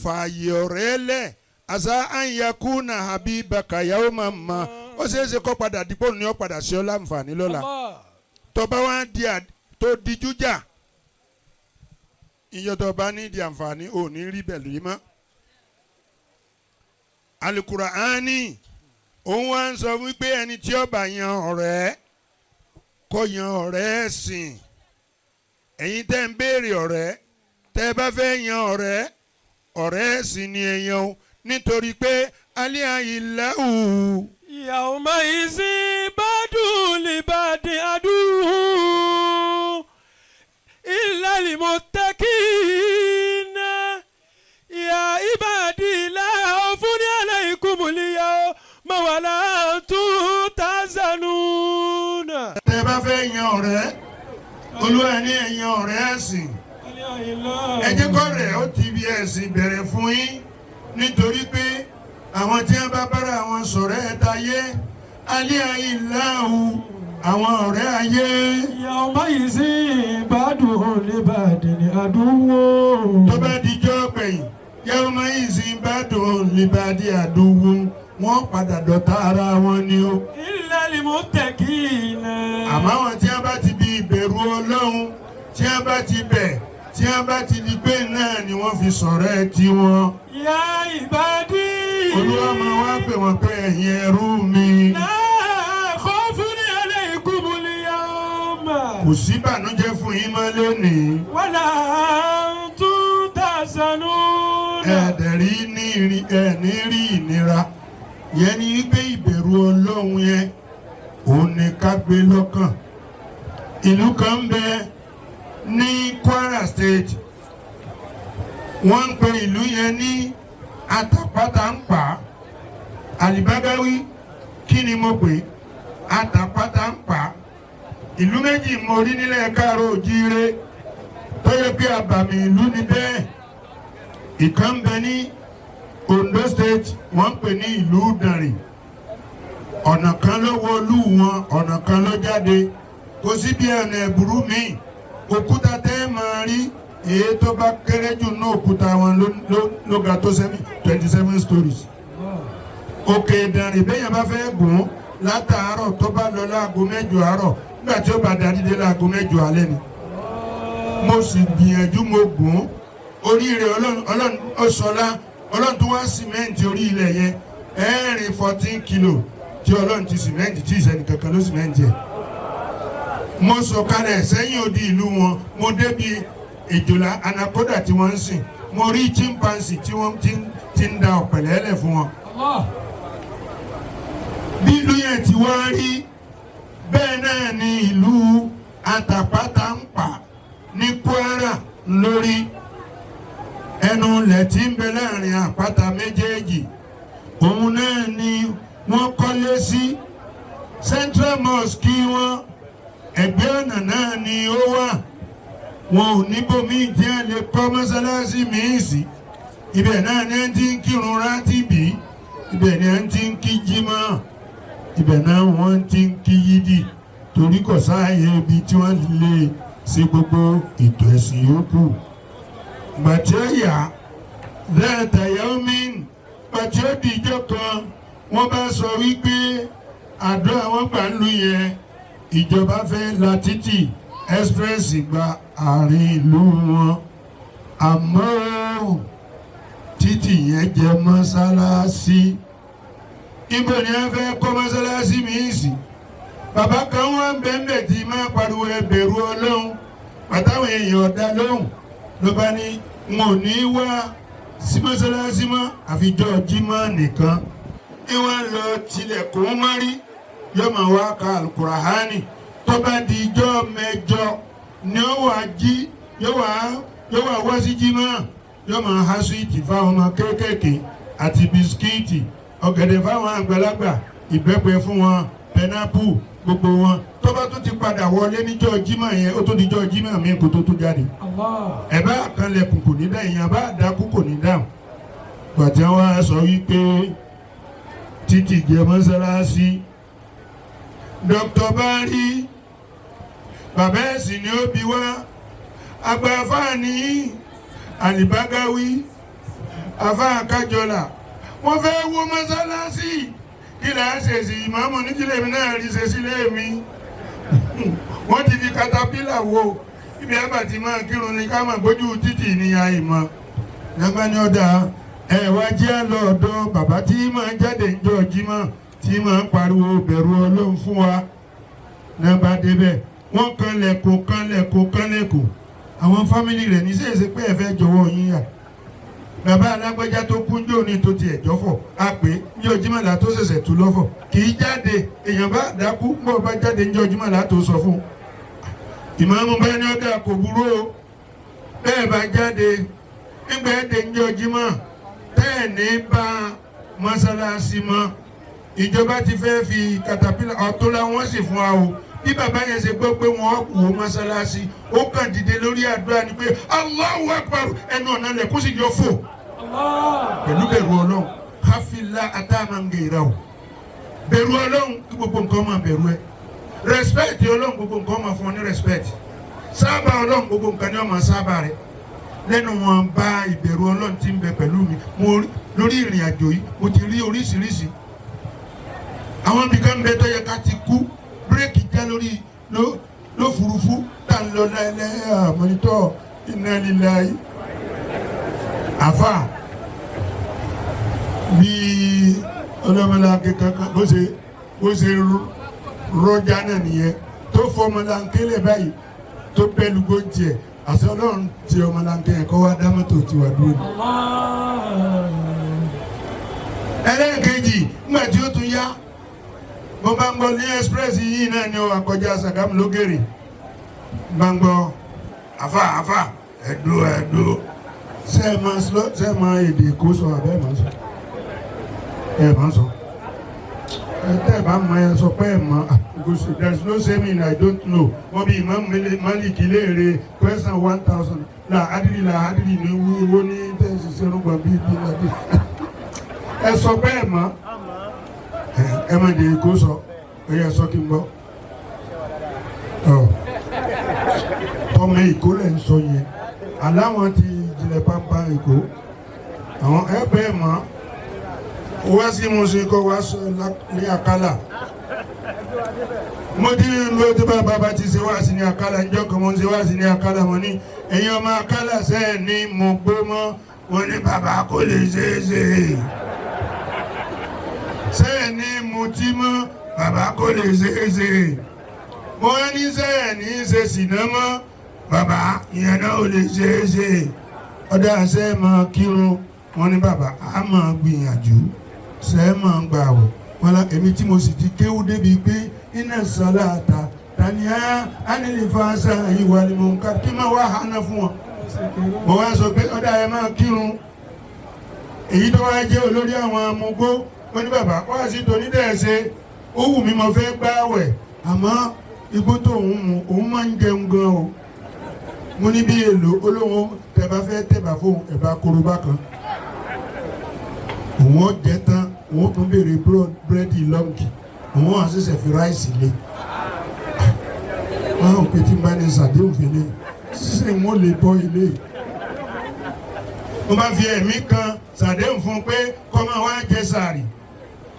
fààyè ọ̀rẹ́ lẹ̀ àṣà ànyàkúnà habibaka yawma ó ṣeéṣe kó padà dípò ní ó padà sí ọ láǹfààní lọ́la tọba wa tó dijú jà ìyẹn tọba ní di àǹfààní ò ní rí bẹ́ẹ̀ lóyún mọ́. Al-Qur'ani òun wá ń sọ wípé ẹni tí ó bá yan ọ̀rẹ́ kó yan ọ̀rẹ́ ẹ̀sìn ẹ̀yin tẹ́ ń béèrè ọ̀rẹ́ tẹ́ bá fẹ́ yan ọ̀rẹ́ ẹ̀sìn ni èèyàn o nítorí pé alẹ́ àyìnláhù. Yawma izin badun li badi aduhu illa limuttaqina ya ibadi la khawfun alaykumul yawma wa la antum tahzanuna. tẹ́ bá fẹ́ yan ọ̀rẹ́ Olúwa ní ẹ̀yan ọ̀rẹ́ ẹ̀sìn ẹ jẹ́ kó rẹ̀ ó ti bí ẹ̀sìn bẹ̀rẹ̀ fún yín nítorí pé àwọn tí wọ́n bá bára wọn sọ̀rọ̀ ẹ̀ táyé alẹ́ ayé láàhù àwọn ọ̀rẹ́ ayé. Yawma izin badun li badin aduhu. tó bá dijọ́ gbẹ̀yìn yawma izin badun li badin aduhu wọ́n padà dọ̀tá ara wọn ni o. Illa limuttaqina. àmọ́ àwọn tí wọ́n bá ti bí ìbẹ̀rù Ọlọ́run tí wọ́n bá ti bẹ̀ tí wọ́n bá ti di pé náà ni wọ́n fi sọ̀rọ̀ ẹ̀ tiwọn. Ya ibadi. Olúwa máa wá pè wọ́n pé ẹ̀yin ẹrú mi. La khawfun alaykumul yawma. kò sí ìbànújẹ́ fún yín mọ́ lónìí. Wala antum tahzanun. ẹ̀ẹ́dẹ̀rí ní rí ìnira yẹn ni wípé ìbẹ̀rù Ọlọ́run yẹn òun ni ká gbé lọ́kàn. ìlú kan ń bẹ ní Kwara State wọ́n ń pe ìlú yẹn ní Atapata ń pa Alibagawi kí ni mo pè Atapata ń pa ìlú méjì mo rí nílẹ̀ Káàárọ̀ Oòjíire tó yẹ pé àbàmì ìlú ni bẹ́ẹ̀ ìkan ń bẹ ní Ondo State wọ́n ń pè ní ìlú Ìdànrè ọ̀nà kan ló wọlú wọn ọ̀nà kan ló jáde kò sí bí ọ̀nà ẹ̀bùrú mi òkúta tẹ́ máa rí èyí tó bá kéré jù ní òkúta wọn ló ga tó 27 stories. òkè Ìdànrè bẹ́yàn bá fẹ́ gùn látàárọ̀ tó bá lọ láago 8 àárọ̀ nígbà tí ó bá darí dé láago 8 alẹ́ ni. mo sì gbìyànjú mo gùn oríire Ọlọ́run ọ̀ṣọ́lá Ọlọ́run tó wá sìmẹ́ǹtì orí ilẹ̀ yẹn ẹ̀ẹ́rìn 14 kilo tí Ọlọ́run ti sìmẹ́ǹtì tí ìṣẹ́ni kankan ló sìmẹ́ǹtì ẹ̀. mo sọ̀kalẹ̀ sẹ́yìn odi ìlú wọn mo débi ìjòlá anaconda tí wọ́n ń sìn mo rí chimpanzee tí wọ́n ti ń da ọ̀pẹ̀lẹ̀ ẹlẹ̀ fún wọn. bí ìlú yẹn ti wá rí bẹ́ẹ̀ náà ni ìlú àtàpátá ń pa ní Kwara lórí ẹnu ilẹ̀ tí ń bẹ láàrin àpáta méjèèjì òun náà ni wọ́n kọ́lé sí Central Mosque wọn ẹgbẹ́ ọ̀nà náà ni ó wà wọn ò níbòmíì tí a lè kọ́ mọ́sálásí míì sí ibẹ̀ náà ni a ti ń kírun rátìbì ibẹ̀ ni a ti ń kí jímọ̀ ibẹ̀ náà wọ́n ti ń kí yídì torí kò sáàyè ibi tí wọ́n lè ṣe gbogbo ètò ẹ̀sìn yòókù. Gbàtí ó yá lẹ́ẹ̀tà yaomin gbàtí ó di ìjọ kan wọ́n bá sọ wípé àdó àwọn gbà ń lu yẹn ìjọba fẹ́ la títì express gba àárín ìlú wọn àmọ́ títì yẹn jẹ́ mọ́sálásí ibo ni wọ́n fẹ́ kọ́ mọ́sálásí mi sí bàbá kan wọ́n bẹ́ẹ̀ tí máa pariwo ẹbẹ̀rù Ọlọ́run pàtàwọn èèyàn ọ̀dà lóhùn ló bá ní wọn ò ní wá sí mọ́sálásí mọ́ àfijọ́ Jímọ̀ nìkan ní wọ́n lọ tilẹ̀kùn mọ́rí yóò máa wá ka alukurahani tó bá di ijọ́ mẹ́jọ ni ó wà jí yóò wá wá sí Jímọ̀ yóò máa há súwìtì fáwọn ọmọ kéékèèké àti bisikíìtì ọ̀gẹ̀dẹ̀ fáwọn àgbàlagbà ìbẹ́pẹ fún wọn pẹnápù gbogbo wọn tó bá tún ti padà wọlé níjọ́ Jímọ̀ yẹn ó tó níjọ́ Jímọ̀ mi kó tó jáde. ẹ bá kanlẹ̀kùn kò ní dá èèyàn bá dákú kò ní dáhùn. gbàtí wọn sọ wípé títì jẹ́ mọ́sálásí Dr. Bari bàbá ẹ̀sìn ni ó bí wá agbáfáàní Alibagawi àfáà Kájọlà wọ́n fẹ́ wó mọ́sálásí kí là á ṣe sí ìmáàmù ní kílẹ̀ mi náà rí ṣe sílé mi wọ́n ti fi katapila wo ibi àbàtì máa kírun ní ká máa gbójú títì ní àìmọ́ nígbà ní ọ̀dà ẹ̀wà jẹ́ lọ́ọ̀dọ́ bàbá tí máa jáde níjọ́ Jímọ̀ tí máa pariwo bẹ̀rù Ọlọ́run fún wa nígbà débẹ̀ wọ́n kanlẹ̀kùn àwọn fámìlì rẹ̀ ní sèse pé ẹ fẹ́ jọ̀wọ́ yín yà bàbá alágbájá tó kú njó ní tó tiẹ̀ jọ́fọ̀ á pé njó Jímọ̀lá tó ṣẹ̀ṣẹ̀ tú lọ́fọ̀ kì í jáde èèyàn bá dákú mbọ̀ bá jáde njó Jímọ̀lá tó sọ fún ìmáàmù bá ní ọ̀dà kò burú o bẹ́ẹ̀ bá jáde nígbà ẹ̀dẹ̀ njó Jímọ̀ tẹ́ẹ̀ ní bá mọ́sálásí mọ́ ìjọba ti fẹ́ fi katapila ọ̀tún la wọ́n sì fún wa o bí bàbá yẹn ṣe gbọ́ pé wọ́n wò ó mọ́sálásí ó kàn dìde lórí àdúrà ni pé Allahu Akbar ẹnu ọ̀nà lẹ̀ kó sì yọ fò pẹ̀lú bẹ̀rù Ọlọ́run káfíńlá àtàmàǹgẹ̀rà o bẹ̀rù Ọlọ́run kí gbogbo nǹkan máa bẹ̀rù ẹ respect Ọlọ́run gbogbo nǹkan máa fún ọ ní respect sábà Ọlọ́run gbogbo nǹkan ni wọ́n máa sábà rẹ lẹ́nu wọn bá ìbẹ̀rù Ọlọ́run tí ń bẹ pẹ̀lú mi mo lórí ìrìn àjò yìí mo ti rí oríṣiríṣi àwọn ibìkan ń bẹ tó yẹ ká ti kú bírèkì já lórí lófurufú tá ń lọ lẹ́lẹ́ àmọ́nítọ́ iná lílá yìí. àfà bí ọlọ́mọláńké kankan bó ṣe rọjá náà nìyẹn tó fọ ọmọláńké lẹ̀ báyìí tó bẹ́ẹ̀lú gbóǹtì ẹ̀ àti Ọlọ́run ti ọmọláńké yẹn kọ́ wá dá mọ́tò tiwa dúró. ẹlẹ́ẹ̀kejì nígbà tí ó tún yá mo bá ń gbọ́ ní express yìí náà ni ó wà kọjá Sàgámù lógèrè bá ń gbọ́ àfà ẹ̀dó ṣe é máa èdè kó sọ àbẹ́ ẹ̀ máa sọ ẹ̀ máa sọ ẹ̀ bá mọ ẹ sọ pé ẹ̀ mọ there is no saying I don't know wọ́n bí Imam Malik léèrè question 1000 la adìrí ní wíwó ní tẹ̀sí sẹ́rùgbà bíi ẹ sọ pé ẹ̀ mọ ẹ má de kó sọ ẹ yẹ sọ kí n gbọ́ tọmọ Èkó lẹ ń sọ yẹn aláwọn ti jìnlẹ̀ pampa Èkó àwọn ẹ bẹ́ẹ̀ mọ́ wá sí musu kọ́ wá sọ ní Akálà mo ti ní ló tó bá bàbá ti ṣe wá sí ní Akálà níjọ́ kan mo ń ṣe wá sí ní Akálà mo ní ẹ̀yin ọmọ Akálà sẹ́ẹ̀ ní mo gbé mọ́ mo ní bàbá kò lè ṣeé ṣe sẹ́ẹ̀ ní mutí mọ́ bàbá kò lè ṣeéṣe mo wá ní sẹ́ẹ̀ ní ṣe sìnà mọ́ bàbá ìyẹn náà ò lè ṣeéṣe ọ̀dà sẹ́ẹ̀ máa kírun wọn ní bàbá a máa gbìyànjú sẹ́ẹ̀ máa gbà wọ̀ wọn la èmi tí mo sì ti kéwú débi pé iná sọlá ta tàníyà ánìlìfàṣà ìwà ni mò ń ká kí máa wá hànà fún wọn. mo wá sọ pé ọ̀dà ẹ máa kírun èyí tó wá jẹ́ olórí àwọn amúgbó ó ní bàbá wá sí tòní dẹ́ẹ̀ṣe ó wù mí mo fẹ́ gbààwẹ̀ àmọ́ igbó tó òun máa ń jẹun gan o mo ní bí èlò olóhùn tẹ̀bá fẹ́ tẹ̀bà fún ẹ̀bà korobá kan òun ó jẹ tán òun ó tún béèrè búrẹ́dì lọ́ǹkì òun ó àṣẹṣẹ fi ráìsì lé wọn ò pé tí n bá ní sàdéhùn fèlè ṣíṣe wọn lè bọ́ ilé mo bá fi ẹ̀mí kan sàdéhùn fún pé kọ́ máa wá jẹ sàárì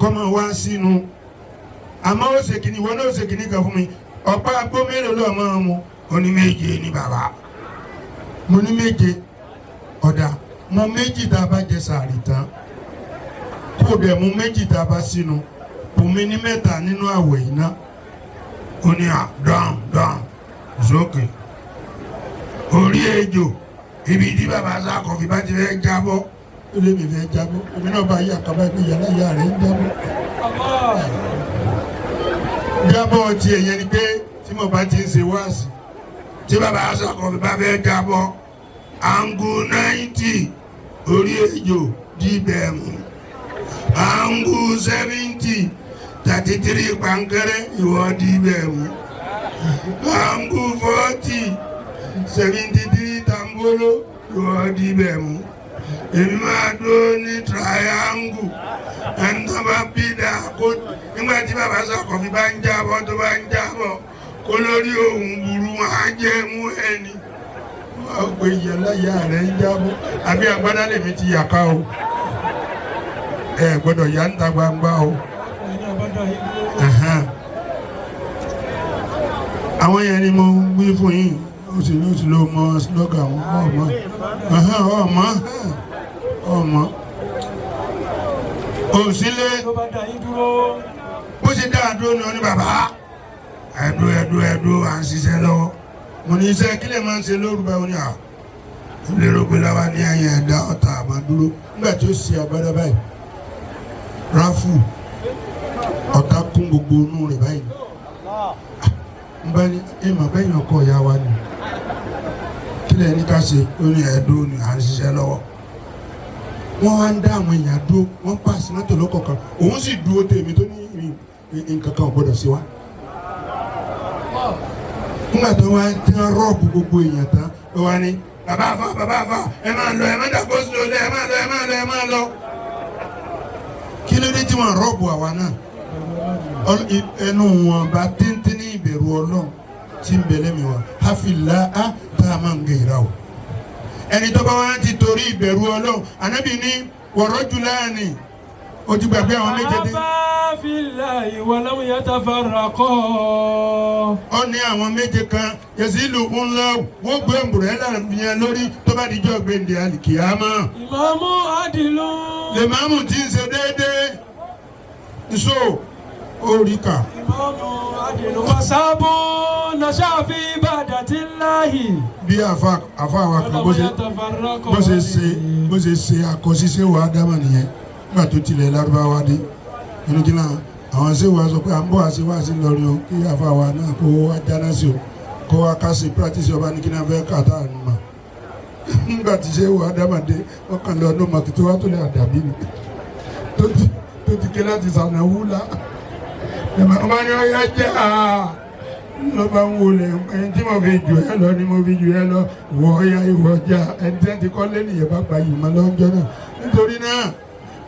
kọ́ máa wá sínú àmọ́ ó ṣe kìíní wọn náà ó ṣe kìíní kan fún mi ọ̀pá agbó mélòó lọ́ọ́ máa mu ó ní méje ní bàbá mo ní méje ọ̀dà mo méjì tá a bá jẹ sàárì tán kó dẹ̀ mu méjì tá a bá sínú bùnmi ní mẹ́ta nínú àwẹ̀ yìí ná ó ní à dáhùn sókè orí ejò ibi tí bàbá sákòfì bá ti fẹ́ jábọ́ ó lé mi fẹ́ jábọ́ èmi náà bá yí àkàbá pé yàrá ìyá rẹ̀ ń jábọ́ jábọ́ ti ẹ̀yẹ ni pé tí mo bá ti ń ṣe wáàsì tí bàbá sákòfì bá fẹ́ jábọ́ angu 90 orí ejò díbẹ̀ mú angu 70 33 pankẹ́rẹ́ ìwọ díbẹ̀ mú angu 40 73 tambolo ìwọ díbẹ̀ mú èmi máa dúró ní triangle ẹni tó bá bí dáa kó nígbà tí bàbá Sàkọ́fí bá ń jábọ́ tó bá ń jábọ́ kó lórí ohun burú wọn á jẹ́ mú ẹni wọ́n pe ìyàláyà rẹ̀ ń jábọ́ àbí agbádá lèmi ti yàká o ẹ gbọ́dọ̀ yà ń ta gbangba o àwọn yẹn ni mo wí fún yín ó sì ló mọ slogan ọmọ òsílẹ̀ bó ṣe dáa dúró ní oní bàbá ẹ̀dùn à ń ṣiṣẹ́ lọ́wọ́ mo ní iṣẹ́ kílẹ̀ máa ń ṣe lórúbá oní à lérò pé láwa ní ẹ̀yìn ẹ̀dá ọ̀tá àmàdúró nígbà tí ó ṣe àgbàdá báyìí ráfù ọ̀tá kún gbogbo inú rẹ̀ báyìí n bá ní ìmọ̀ bẹ́yìn ọkọ̀ ìyá wa ni kílẹ̀ ní ká ṣe ó ní ẹ̀dùn ní à ń ṣiṣẹ́ lọ́wọ́ wọ́n wá ń dá àwọn èèyàn dúró wọ́n pàṣẹ mọ́tò lọ́kọ̀ọ̀kan òun sì dúró tèmi tó ní nǹkan kan ò gbọ́dọ̀ sí wa nígbà tó wá tí wọ́n rọ́ọ̀bù gbogbo èèyàn tán ó wá ní bàbá àfà ẹ máa lọ ẹ má dàgbò sí lọlẹ ẹ máa lọ kí ló dé tí wọ́n rọ́ọ̀bù àwa náà ẹnu wọn bá tíntín ní ìbẹ̀rù Ọlọ́run tí ń bẹ̀lẹ́ mi wá hafilá á tá a máa ń gẹ̀ẹ́ra o ẹni tó bá wá ti torí ìbẹ̀rù Ọlọ́run ànábì ní wọ̀rọ̀ jùlá ni o ti gbàgbé àwọn méje dé. fillahi wa lam yatafarraqa. ó ní àwọn méje kan yẹsí ìlú ńlá wọ́n gbé ẹ̀mbùrẹ́là yẹn lórí tó bá dijọ́ gbèǹde àlìkìyámà. ìmáàmù àdìlú. lèmáàmù tí ń ṣe déédéé nso oríkà. ìmáàmù àdìlú wasabu nashafi ibadatillahi. bí àfa wa kan bó ṣe ṣe àkọsíṣe wa dámà nìyẹn nígbà tó tilẹ̀ lárúbáwá dé inú kí náà àwọn ṣé wàá sọ pé à ń bọ̀ àṣẹ wá sí lọrin o kí àfa wa náà kó wá dáná sí o kó wá ká sí practice ọba ní kí náà fẹ́ kàtà ànúmọ̀ nígbà tí ṣé wàá dámà dé wọ́n kàn lọ ọdún mọ̀kì tó wá tó lè àdàbí ni tó ti ké láti sànà wúlá ọba ni ó yá jẹ́ ló bá ń wọlé ẹni tí mo fi jù ẹ lọ ni mo fi jù ẹ lọ wọ ọyá ìwọ ọjà ẹni tí wọn ti kọ́ lé nìyẹn bá gba yìí mọ́ lọ́jọ́ náà nítorí náà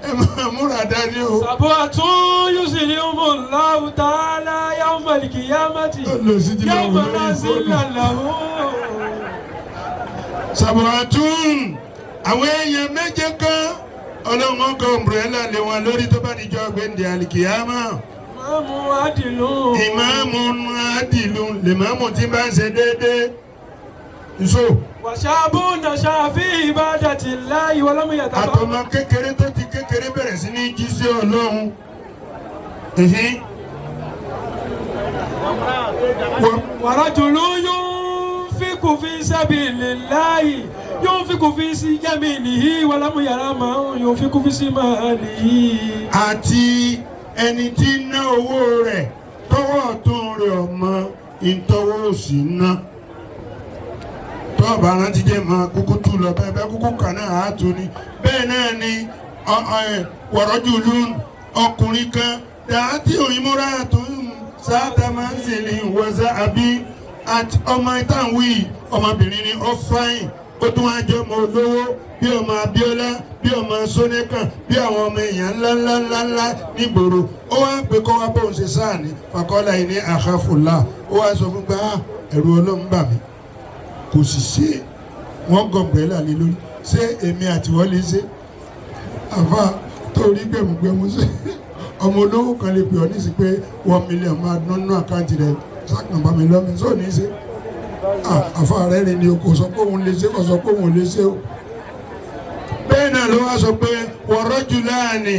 ẹ máa múra dání o. sab'atun yuzilhumullahu ta'ala yawmal qiyamati yawma la zilla lahu. sab'atun àwọn èèyàn méje kan ọlọ́run ọkọ̀ ọ̀mbrẹ́là lé wọn lórí tó bá dijọ́ gbẹ̀ǹdẹ̀ àlìkìyámà. ìmáàmù àdìlú. ìmáàmù àdìlú lèmáàmù tí bá ń ṣe déédéé nso. wàṣàbù nashafi ibadatillahi wa lam yatafarraqa. àtọmọ kékeré tó ti kékeré bẹ̀rẹ̀ sí ní jí sí ọlọ́run. wa rajulun yunfiqu fi sabilillahi yunfiqu fi yaminihi wa lam yara ma yunfiqu fi shimalihi. àti ẹni tí ná owó rẹ̀ tọwọ́ ọ̀tún rẹ̀ ọmọ ìtọ́wọ́ òsì ná tọ́ọ̀bù arántí jẹ́ máa kúkú tú lọ bẹ́ẹ̀ kúkú kàn náà á tu ni bẹ́ẹ̀ náà ni wọ̀rọ̀jù lóun ọkùnrin kan dàátì òyìnbóra tó ń sáàtà máa ń zèlè wọ́sà àbí àti ọmọ ìtàwí ọmọbìnrin ni ó fáyìn ó tún wá jẹ́ ọmọ olówó bí ọmọ Abíọ́lá bí ọmọ Sónékàn bí àwọn ọmọ èèyàn ńláńláńlá nígboro ó wá ń pè kọ́ wá bóun ṣe sáà ní fàkọ́lá yìí ní àkàfùlà ó wá sọ fún gbà ẹ̀rù Ọlọ́run bà mí kò sì ṣe wọ́n gọ̀m̀bẹ̀lá lé lórí ṣé èmi àtiwọ́ lè ṣe àfa torí gbẹ̀mùgbẹ̀mù ṣe ọmọ olówó kan lè pè ọ́ nísì pé 1 million máa nánú àkáǹtì rẹ̀ sákànbá mi lọ́mí sọ ní í ṣe àfa rẹ̀ rìn ní o kò sọ pé òun lè ṣe kò sọ pé òun lè ṣe o. bẹ́ẹ̀ náà ló wá sọ pé warajulani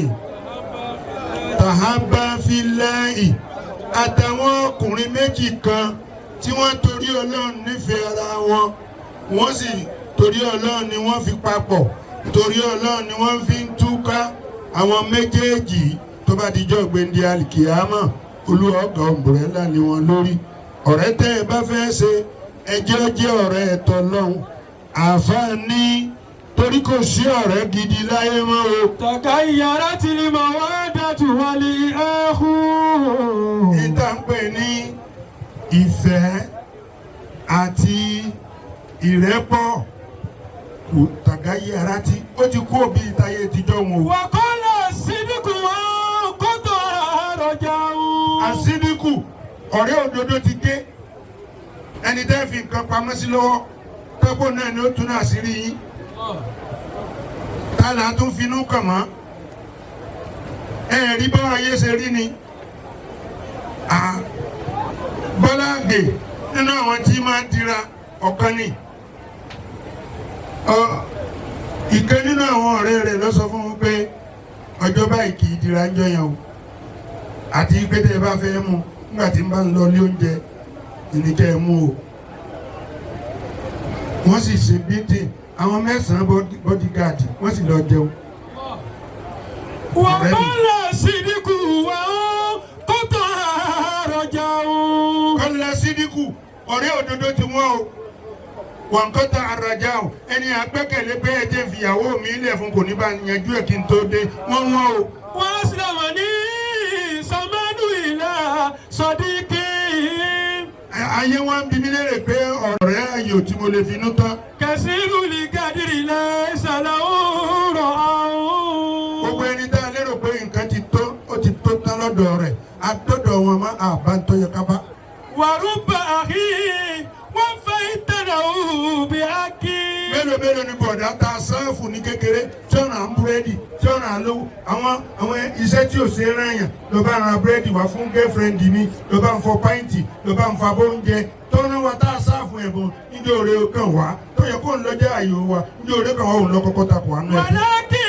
tahaba fillahi àtàwọn ọkùnrin méjì kan tí wọ́n torí Ọlọ́run nífẹ̀ẹ́ ara wọn wọ́n sì torí Ọlọ́run ni wọ́n fi papọ̀ torí Ọlọ́run ni wọ́n fi ń túká àwọn méjèèjì tó bá dijọ́ gbẹ̀ndé alikiyama Olúwa ọ̀gá ọ̀mbrẹ́là ni wọ́n lórí ọ̀rẹ́ tẹ́ ẹ bá fẹ́ ṣe ẹjẹ́ jẹ́ ọ̀rẹ́ ẹ̀tọ́ lọ́hùn àfààní torí kò sí ọ̀rẹ́ gidi láyé mọ́ o. tọ̀ka ìyàrá ti lè mọ̀ wá dàtú wálé ẹ̀hún. ìta ń pè ní ìfẹ́ àti ìrẹ́pọ̀ kò tàgá yàrá tí ó ti kú òbí ìtayé ìtijọ́ wọn o. wàkọ́lá sídìkù wọn kó tó àròjà o. àsídìkù ọ̀rẹ́ òdodo ti dé ẹni tẹ́ fi nǹkan pamọ́ sí lọ́wọ́ tọ́gbó náà ni ó tún náà sí rí yín tálà tún finú kàn mọ́ rí bá ayé ṣe rí ni Bọ́lá Àgbè nínú àwọn tí máa ń dira ọ̀kan ni ìkan nínú àwọn ọ̀rẹ́ rẹ̀ ló sọ fún un pé ọjọ́ báyìí kì í dira ń jọyàn o àti pé tẹ́ ẹ bá fẹ́ mú nígbà tí n bá ń lọ ilé oúnjẹ ìníkẹ́ ẹ mú o wọ́n sì ṣe bíntì àwọn 9 bọ́dígáàdì wọ́n sì lọ jẹun. wọ́n bá lọ sídìkù wọn kó tó àròjà o. kọ́lá sídìkù ọ̀rẹ́ òdodo ti wọ́n o wọ́n kọ́ ta àràjà o ẹni àgbẹ́kẹ̀lé pé ẹ jẹ́ fìyàwó mi ilẹ̀ fún kò ní bá yanjú ẹ̀ kí n tó dé wọ́n wọ́n o. wọ́n sì lọ́wọ́ ní sọmọdù ìlà sọdíkì. ayé wọn ń bi mí lérè pé ọ̀rẹ́ ayò tí mo lè finú tán. kẹsìrù lè gàdìrì lẹ ìsàlẹ̀ òórọ̀ àwọn. gbogbo ẹni tá a lérò pé nǹkan ti tó ó ti tó tán lọ́dọ̀ rẹ̀ àtọ́dọ̀ wọn má àbá ń tọ́yọ kábá. wàrúbà àhí wọ́n fẹ́ ìtẹ̀nà òbí ákí. mélòó ni bọ̀dá ta sáàfù ní kékeré tí ọ̀nà à ń búrẹ́dì tí ọ̀nà à ń lówó àwọn iṣẹ́ tí ò ṣe é ráyàn ló bá ra búrẹ́dì wá fún gẹ́fẹ̀rẹ́ndì mi ló bá ń fọ pàǹtì ló bá ń fa bóúnjẹ tọ́nà wa tá a sáàfù ẹ̀bùn níjẹ́ òre kan wá tó yẹ kó ń lọ jẹ́ àyò wa níjẹ́ òre kan wá òun lọ kọ́kọ́ takò àánú ẹ̀. wàlákì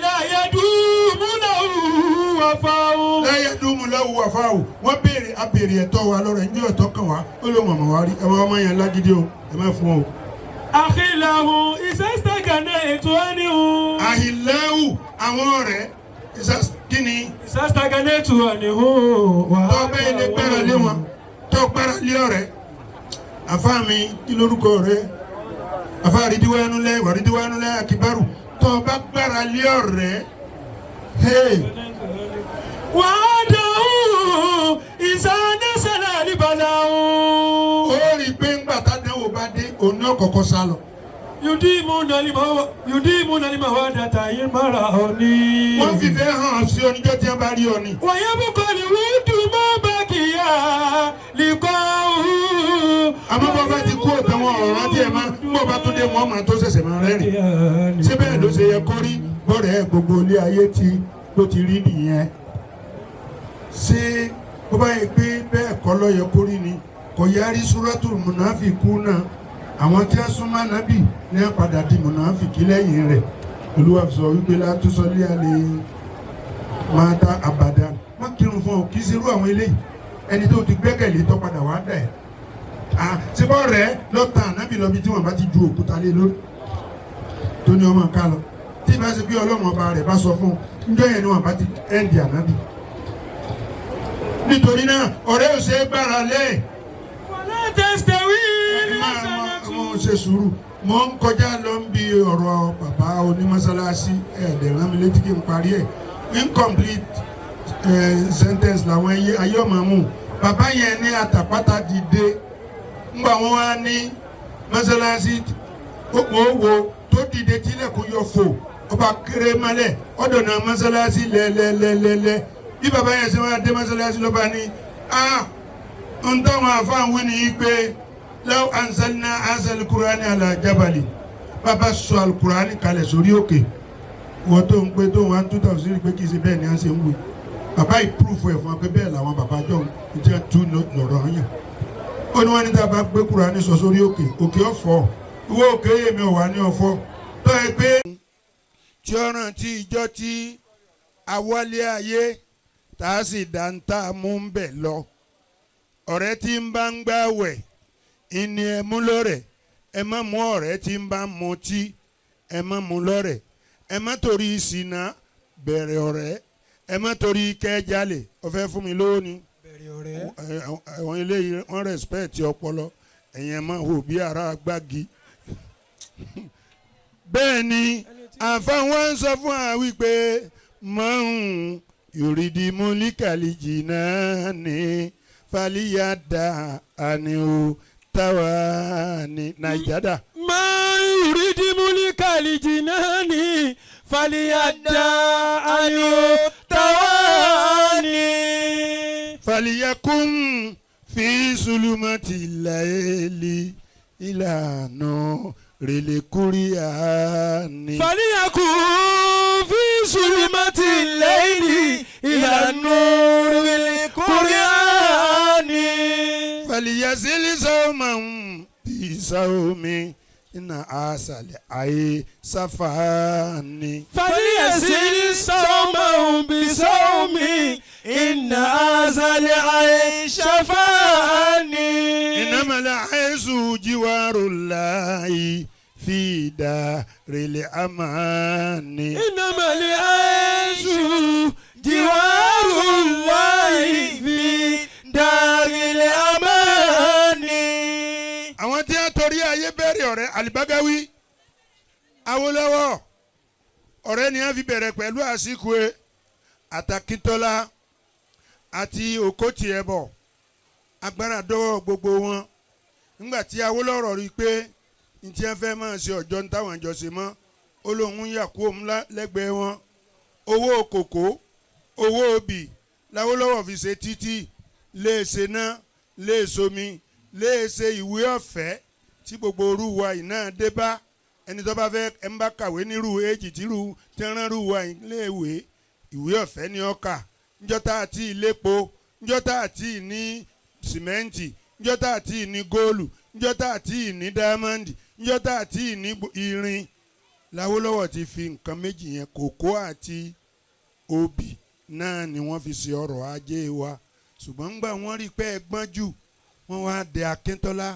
láyé dùnmú lọ́wọ́ wàfáwò. láyé dùnmú lọ́wọ́ wàfáwò wọ́n béèrè abèrè ẹ̀tọ́ wa lọ́rọ̀ ẹ̀ ní ọ̀tọ́ kan wá ó ló mọ̀mọ́ wá rí ẹ̀ ọmọ yẹn lágídí o ẹ̀ má fún o. àkìlàhù ìsẹ́sítàgànà ètò ẹnihu. àhìlẹ́hù àwọn ọ̀rẹ́ kíni. ìsẹ́sítàgànà ètò ẹnihu. tó bẹ́ẹ̀ lè gbára lé wọn tó gbára lé ọ̀rẹ́ àfa mi kí lórúkọ rẹ̀ àfa àrídíwánúlẹ̀ àkíbárù tó bá gbára lé ọ̀rẹ́ wàá dùn ìsànẹ́sẹ̀lẹ̀ àdìbàdà o. ó rí i pé ńgbà tádánwò bá dé òun náà kọ́kọ́ sá lọ. yudimu nalima wa data yín mara òní. wọ́n fi fẹ́ hàn sí oníjọ́ tí wọ́n bá rí ọ ni. wàyẹ̀ mú kọ́ ni wúdù mọ́ bá kìíyà lìkọ́ òun. àmọ́ bọ́ bá ti kú òtán wọn ọ̀rọ̀ tí ẹ máa ń bọ́ bá tó dé wọn máa tó ṣẹ̀ṣẹ̀ máa rẹ́rìn. ṣé bẹ́ẹ̀ ló ṣe yẹ kó rí bọ́ọ̀rẹ́ gbogbo ilé ayé ló ti rí nìyẹn. ṣé bó bá yẹ pé bẹ́ẹ̀ kọ́ ló yẹ kó rí ni kò yára Suratul Munafiquna àwọn tí a súnmọ́ nábì ní àpàdà di mùnàfíkì lẹ́yìn rẹ̀ Olúwa sọ wípé látúnṣọlé àlè máa ta àbàdà má kírun fún ọ kì í ṣe irú àwọn eléyìí ẹni tó ti gbẹ́kẹ̀lé tó padà wá dà ẹ́ síbọ̀ rẹ̀ lọ́ta ànábì lọ́bi tí wọ́n bá ti ju òkúta lé lórí tó ní ọmọ ká lọ tí ìbá ṣe pé ọlọ́mọ ọba rẹ̀ bá sọ fún un níjọ́ yẹn ni wọ́n bá ti ẹ́ǹdì ànábì nítorí náà ọ̀rẹ́ ò ṣe é gbára lé تستوي mo ṣe sùúrù mo ń kọjá lọ ń bi ọ̀rọ̀ bàbá onímọ̀sálásí ẹ̀ẹ́dẹ̀ rán mi létí kí n parí ẹ̀ incomplete sentence làwọn ayé ọmọ mu bàbá yẹn ní àtàpátá dìde ńgbà wọn wá ní mọ̀sálásí owó tó dìde tílẹ̀ kó yọ fò ọba kéré malẹ̀ ọ̀dọ̀ náà mọ̀sálásí lẹ́lẹ́lẹ́lẹ́lẹ́ bí bàbá yẹn ṣe máa dé mọ̀sálásí ló bá ní ń táwọn àfáàn wí nìyí pé law anzalna azal kurani ala jabali bàbá sọ alukurani kalẹ̀ sórí òkè wọ́n tó ń pé tó wọ́n 2000 pé kì í ṣe bẹ́ẹ̀ ni à ń ṣe ń wí bàbá yìí púrúfù ẹ̀ fún wa pé bẹ́ẹ̀ làwọn bàbá jọ ń jẹ́ tú lọ́rọ̀ yẹn ó ní wọ́n ní tá a bá gbé kurani sọ sórí òkè òkè ọ̀fọ̀ ìwọ òkè yèmí ò wá ní ọ̀fọ̀ tó yẹ pé. tí ó rántí ìjọ tí awálé ayé tá a sì dá ń tà mú ń bẹ̀ lọ ọ̀rẹ́ tí ń bá ń gbààwẹ̀ ìní ẹ mú lọ́rẹ̀ ẹ má mú ọ̀rẹ́ tí ń bá ń mutí ẹ má mú lọ́rẹ̀ ẹ má torí ìṣìnà bẹ̀rẹ̀ ọ̀rẹ́ ẹ má torí kẹjálè ọ̀fẹ́ fún mi lówó ni bẹ̀rẹ̀ ọ̀rẹ́ àwọn eléyìí wọ́n respect ọpọlọ ẹ̀yìn ẹ má hò bí ara gbági bẹ́ẹ̀ ni àǹfààní wọn sọ fún wa wípé mọ́hún yorùdí múlíkàlì jìnnà ni faliyada aniu tawani naijada. máa ń rí dìmúlì kàlìjì náà ní faliyada aniu tawani. faliyakun fi sulumati layeli ilana relekuriani. faliyakun fi sulumati layeli ilana relekuriani. faliyasili sawman bisaomi ina asali aye safani. faliyasili sawman bisaomi ina asali aye safani. inamala aisu jiwarullahi fi daril amani. inamala aisu jiwarullahi fi daril amani. àwọn tí a torí ayé bẹ̀rẹ̀ ọ̀rẹ́ Alibagawi Awólọ́wọ̀ ọ̀rẹ́ ni a fi bẹ̀rẹ̀ pẹ̀lú Azikiwe àtàkìntọ́lá àti Okotie-Eboh agbára dọ́wọ́ gbogbo wọn nígbà tí Awólọ́wọ̀ rí i pé ní tí wọ́n fẹ́ máa ṣe ọjọ́ ní táwọn àjọ ṣe mọ́ ó lóun yà kú òun lẹ́gbẹ̀ẹ́ wọn owó kòkó owó obì l'Awólọ́wọ̀ fi ṣe títì léèṣe náà léèṣomi léèṣe ìwé ọ̀fẹ́ tí gbogbo orú wa yìí náà dé bá ẹni tó bá fẹ́ ẹ̀ ń bá kàwé nírú èjì tírú tẹ́rán rú wa yìí léèwé ìwé ọ̀fẹ́ ni ọkà njọ́tà àti ìlépo njọ́tà àti ní sìmẹ́ǹtì njọ́tà àti ní góòlù njọ́tà àti ní dáyámọ́ndì njọ́tà àti ní irin l'Awólọ́wọ̀ ti fi nǹkan méjì yẹn kòkó àti obì náà ni wọ́n fi ṣe ọrọ̀ ajé wa ṣùgbọ́n ńgbà wọ́n rí pé ẹ gbọ́n jù wọ́n wá dẹ Akíntọ́lá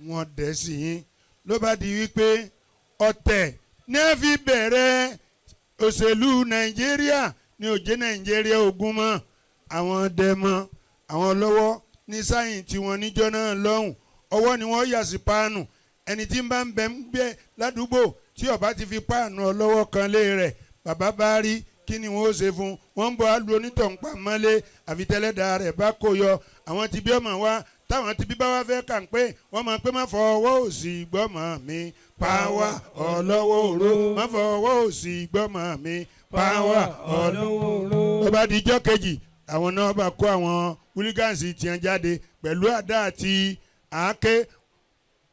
wọ́n dẹ̀ sí yín ló bá di wípé ọ̀tẹ̀ ní ẹ fi bẹ̀rẹ̀ òṣèlú Nàìjíríà ní òjé Nàìjíríà ogun mọ́ àwọn dẹmọ àwọn lọ́wọ́ ní sáyìn tí wọ́n níjọ́ náà lọ́hùn ọwọ́ ni wọ́n yà sí páànù ẹni tí ń bá ń bẹ ń gbé ládùúgbò tí ọba ti fi páànù ọlọ́wọ́ kan lé rẹ̀ bàbá bá rí kí ni wọ́n ó ṣe fún wọ́n ń bọ̀ á lu onítọ̀ǹpá mọ́lé àfitẹ́lẹ́dà rẹ̀ bá kó yọ àwọn tí bí ọmọ wa táwọn tí bí bá wá fẹ́ kàn pé wọ́n máa pé má fọwọ́ òsì gbọ́mọ̀ mi pàwá ọlọ́wọ́ òró má fọwọ́ òsì gbọ́mọ̀ mi pàwá ọlọ́wọ́ òró. ó bá dijọ́ kejì àwọn náà bá kó àwọn húlígánsì tiẹ̀ jáde pẹ̀lú àdá àti àáké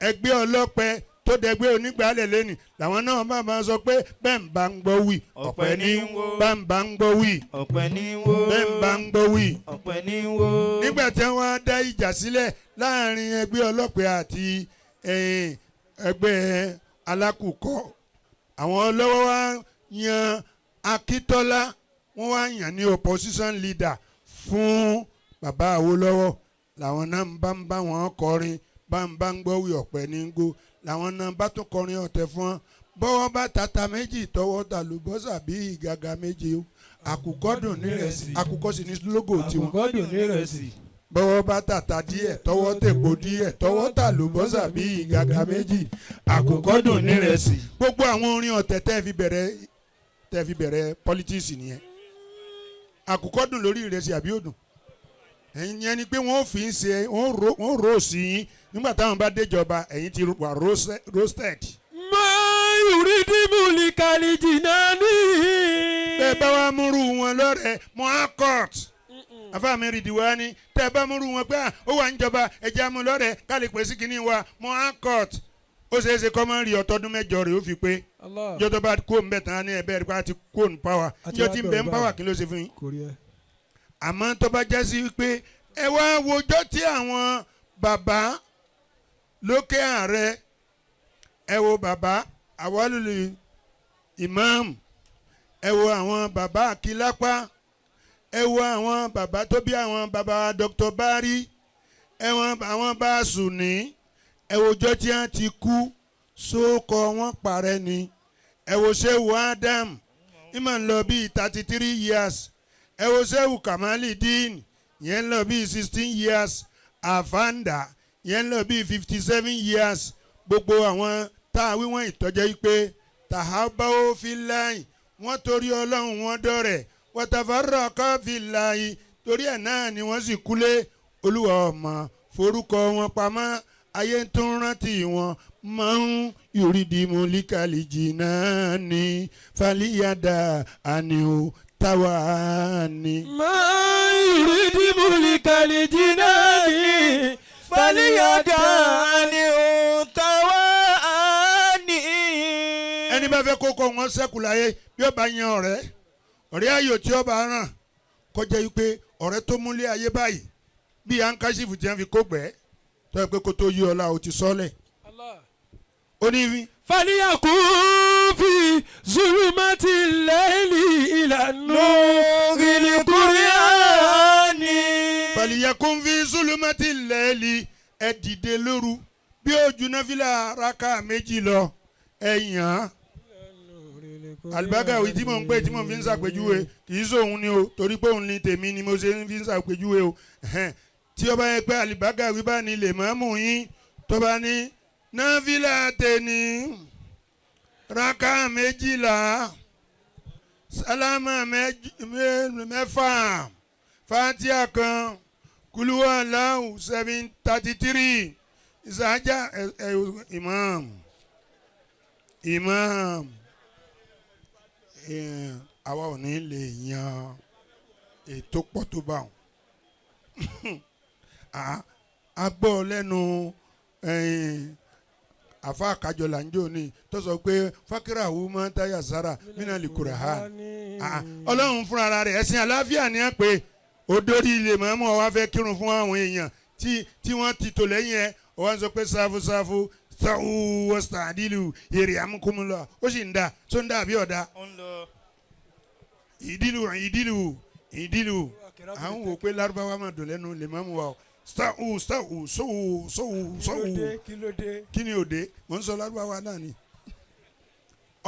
ẹgbẹ́ ọlọ́pẹ tó dẹgbẹ́ onígbàálẹ̀ lẹ́nì làwọn náà bá máa sọ pé bẹ́ẹ̀ ń bá ń gbọ́ wí ọ̀pẹ ní bá ń bá ń gbọ́ wí ọ̀pẹ ní wó bẹ́ẹ̀ ń bá ń gbọ́ wí. ọ̀pẹ ní wó. nígbà tí wọ́n á dá ìjà sílẹ̀ láàrin ẹgbẹ́ ọlọ́pẹ àti ẹgbẹ́ alákùkọ àwọn ọlọ́wọ́ wa yan Akíntọ́lá wọ́n wá yàn ní opposition leader fún bàbá Awólọ́wọ̀ làwọn náà bá wọn kọrin bá ń gbọ́ wí ọ̀pẹ ní gbó làwọn náà bá tún kọrin ọ̀tẹ̀ fún wọn bọ́wọ́ bá tata méjì tọwọ́ tàlùbọ́sà bí ìgàgà méje o àkùkọ dùn nírẹsì àkùkọ sì ní lógò tiwọn. àkùkọ dùn nírẹsì. bọ́wọ́ bá tàtà díẹ̀ tọwọ́ tèpo díẹ̀ tọwọ́ tà lùbọ́sà bíi ìgàgà méjì àkùkọ dùn nírẹsì. gbogbo àwọn orin ọ̀tẹ̀ tẹ́ fi bẹ̀rẹ̀ politics nìyẹn. àkùkọ dùn lórí ìrẹsì àbí òdùn. ẹ̀yin yẹn ni pé wọ́n fi ń ṣe wọ́n rò sí yín nígbà táwọn bá déjọba ẹ̀yin ti wà roasted. yuridimu likalijinani. bẹ́ẹ̀ bá wá múrú wọn lọ́rẹ̀ Mu'aqqat afáàmì Ridwani tẹ́ bá múrú wọn pé ó wà níjọba ẹ̀jẹ̀ amú lọ́rẹ̀ ká lè pèsè kínní wa Mu'aqqat ó ṣeé ṣe kọ́ máa ń rí ọtọ́dún mẹ́jọ rẹ̀ ó fi pé jọ́tọ́ bá kó ń bẹ̀ tán ní ẹ̀bẹ̀ rẹ̀ pé kó ń pàwà níjọ́ tí ń bẹ̀ ń pàwà kí ló ṣe fún yín. àmọ́ tó bá jẹ́ sí pé ẹ wá wojọ́ tí àwọn bàbá lókè ààrẹ ẹ wo bàbá Awalul Imam ẹ wo àwọn bàbá Akilapa ẹ wo àwọn bàbá tó bí àwọn bàbá Dr. Bari ẹ wo àwọn bá Sùnní ẹ wo ọjọ́ tí wọ́n ti kú sókọ wọn parẹ́ ni ẹ wo Shehu Adam ìmọ̀ ń lọ bíi 33 years ẹ wo Shehu Kamalidin yẹn ń lọ bíi 16 years Afanda yẹn ń lọ bíi 57 years gbogbo àwọn tá a wí wọ́n ìtọ́jẹ́ yìí pé tàhábáwó fillahi wọ́n torí ọlọ́run wọn dọ̀rẹ́ watafarraqa fillahi torí ẹ̀ náà ni wọ́n sì kúlé olúwa ọmọ forúkọ wọn pamọ́ ayé tó ń rántí wọn máa ń yuridimu likalijinani faliyada àníò tawani. máa yuridimu likalijinani faliyada àníò tawani. ẹni bá fẹ́ kókó wọn sẹ́kù láyé bí ó bá yan ọ̀rẹ́ ayò tí ó bá ràn kọjá yìí pé ọ̀rẹ́ tó múlé ayé báyìí bí ankashifu tí wọ́n fi kó gbẹ́ tó yẹ pé kó tó yí ọlá o ti sọ́lẹ̀. ó ní. faliyakun fi zulumati layli ila nuril Qur'ani. faliyakun fi zulumati layli ẹ dìde lóru bí ojú náfìlà raka méjì lọ ẹ yàn án. Al-Bagawi tí mò ń pè tí mò ń fi ń ṣàpèjúwe kì í sóhun ni o torí pé òun ni tèmi ni mo ṣe ń fi ń ṣàpèjúwe o tí ó bá yẹ pé Al-Bagawi bá ní lè máa mú yín tó bá ní náfìlà tẹni rákà méjìlá sálámà mẹ́fà fatiha kan kúlúwà láwù 733 ìsájà imam àwa ò ní lè yan ètò pọ̀ tó bá wọn a gbọ́ lẹ́nu àfa àkájọlá ń jò ní tó sọ pé fákírà wù mọ́ táyà sára mínà lè kúrò ha ọlọ́run fúnra rẹ̀ ẹ̀sìn àlàáfíà ni ẹ pé odori ilé mọ́mọ́ wa fẹ́ kírun fún àwọn èèyàn tí wọ́n ti tò lẹ́yìn ẹ̀ wọ́n sọ pé sáfù sáwù wọ́sítàdìlù èrè amúkúmúlọ̀ ó sì ń dà tó ń dà bí ọ̀dà ìdílù àwọn wò pé lárúbáwá máa dùn lẹ́nu lè mọ́mọ́ wa o sáwù sọ́wù kí ni òde mò ń sọ lárúbáwá náà ni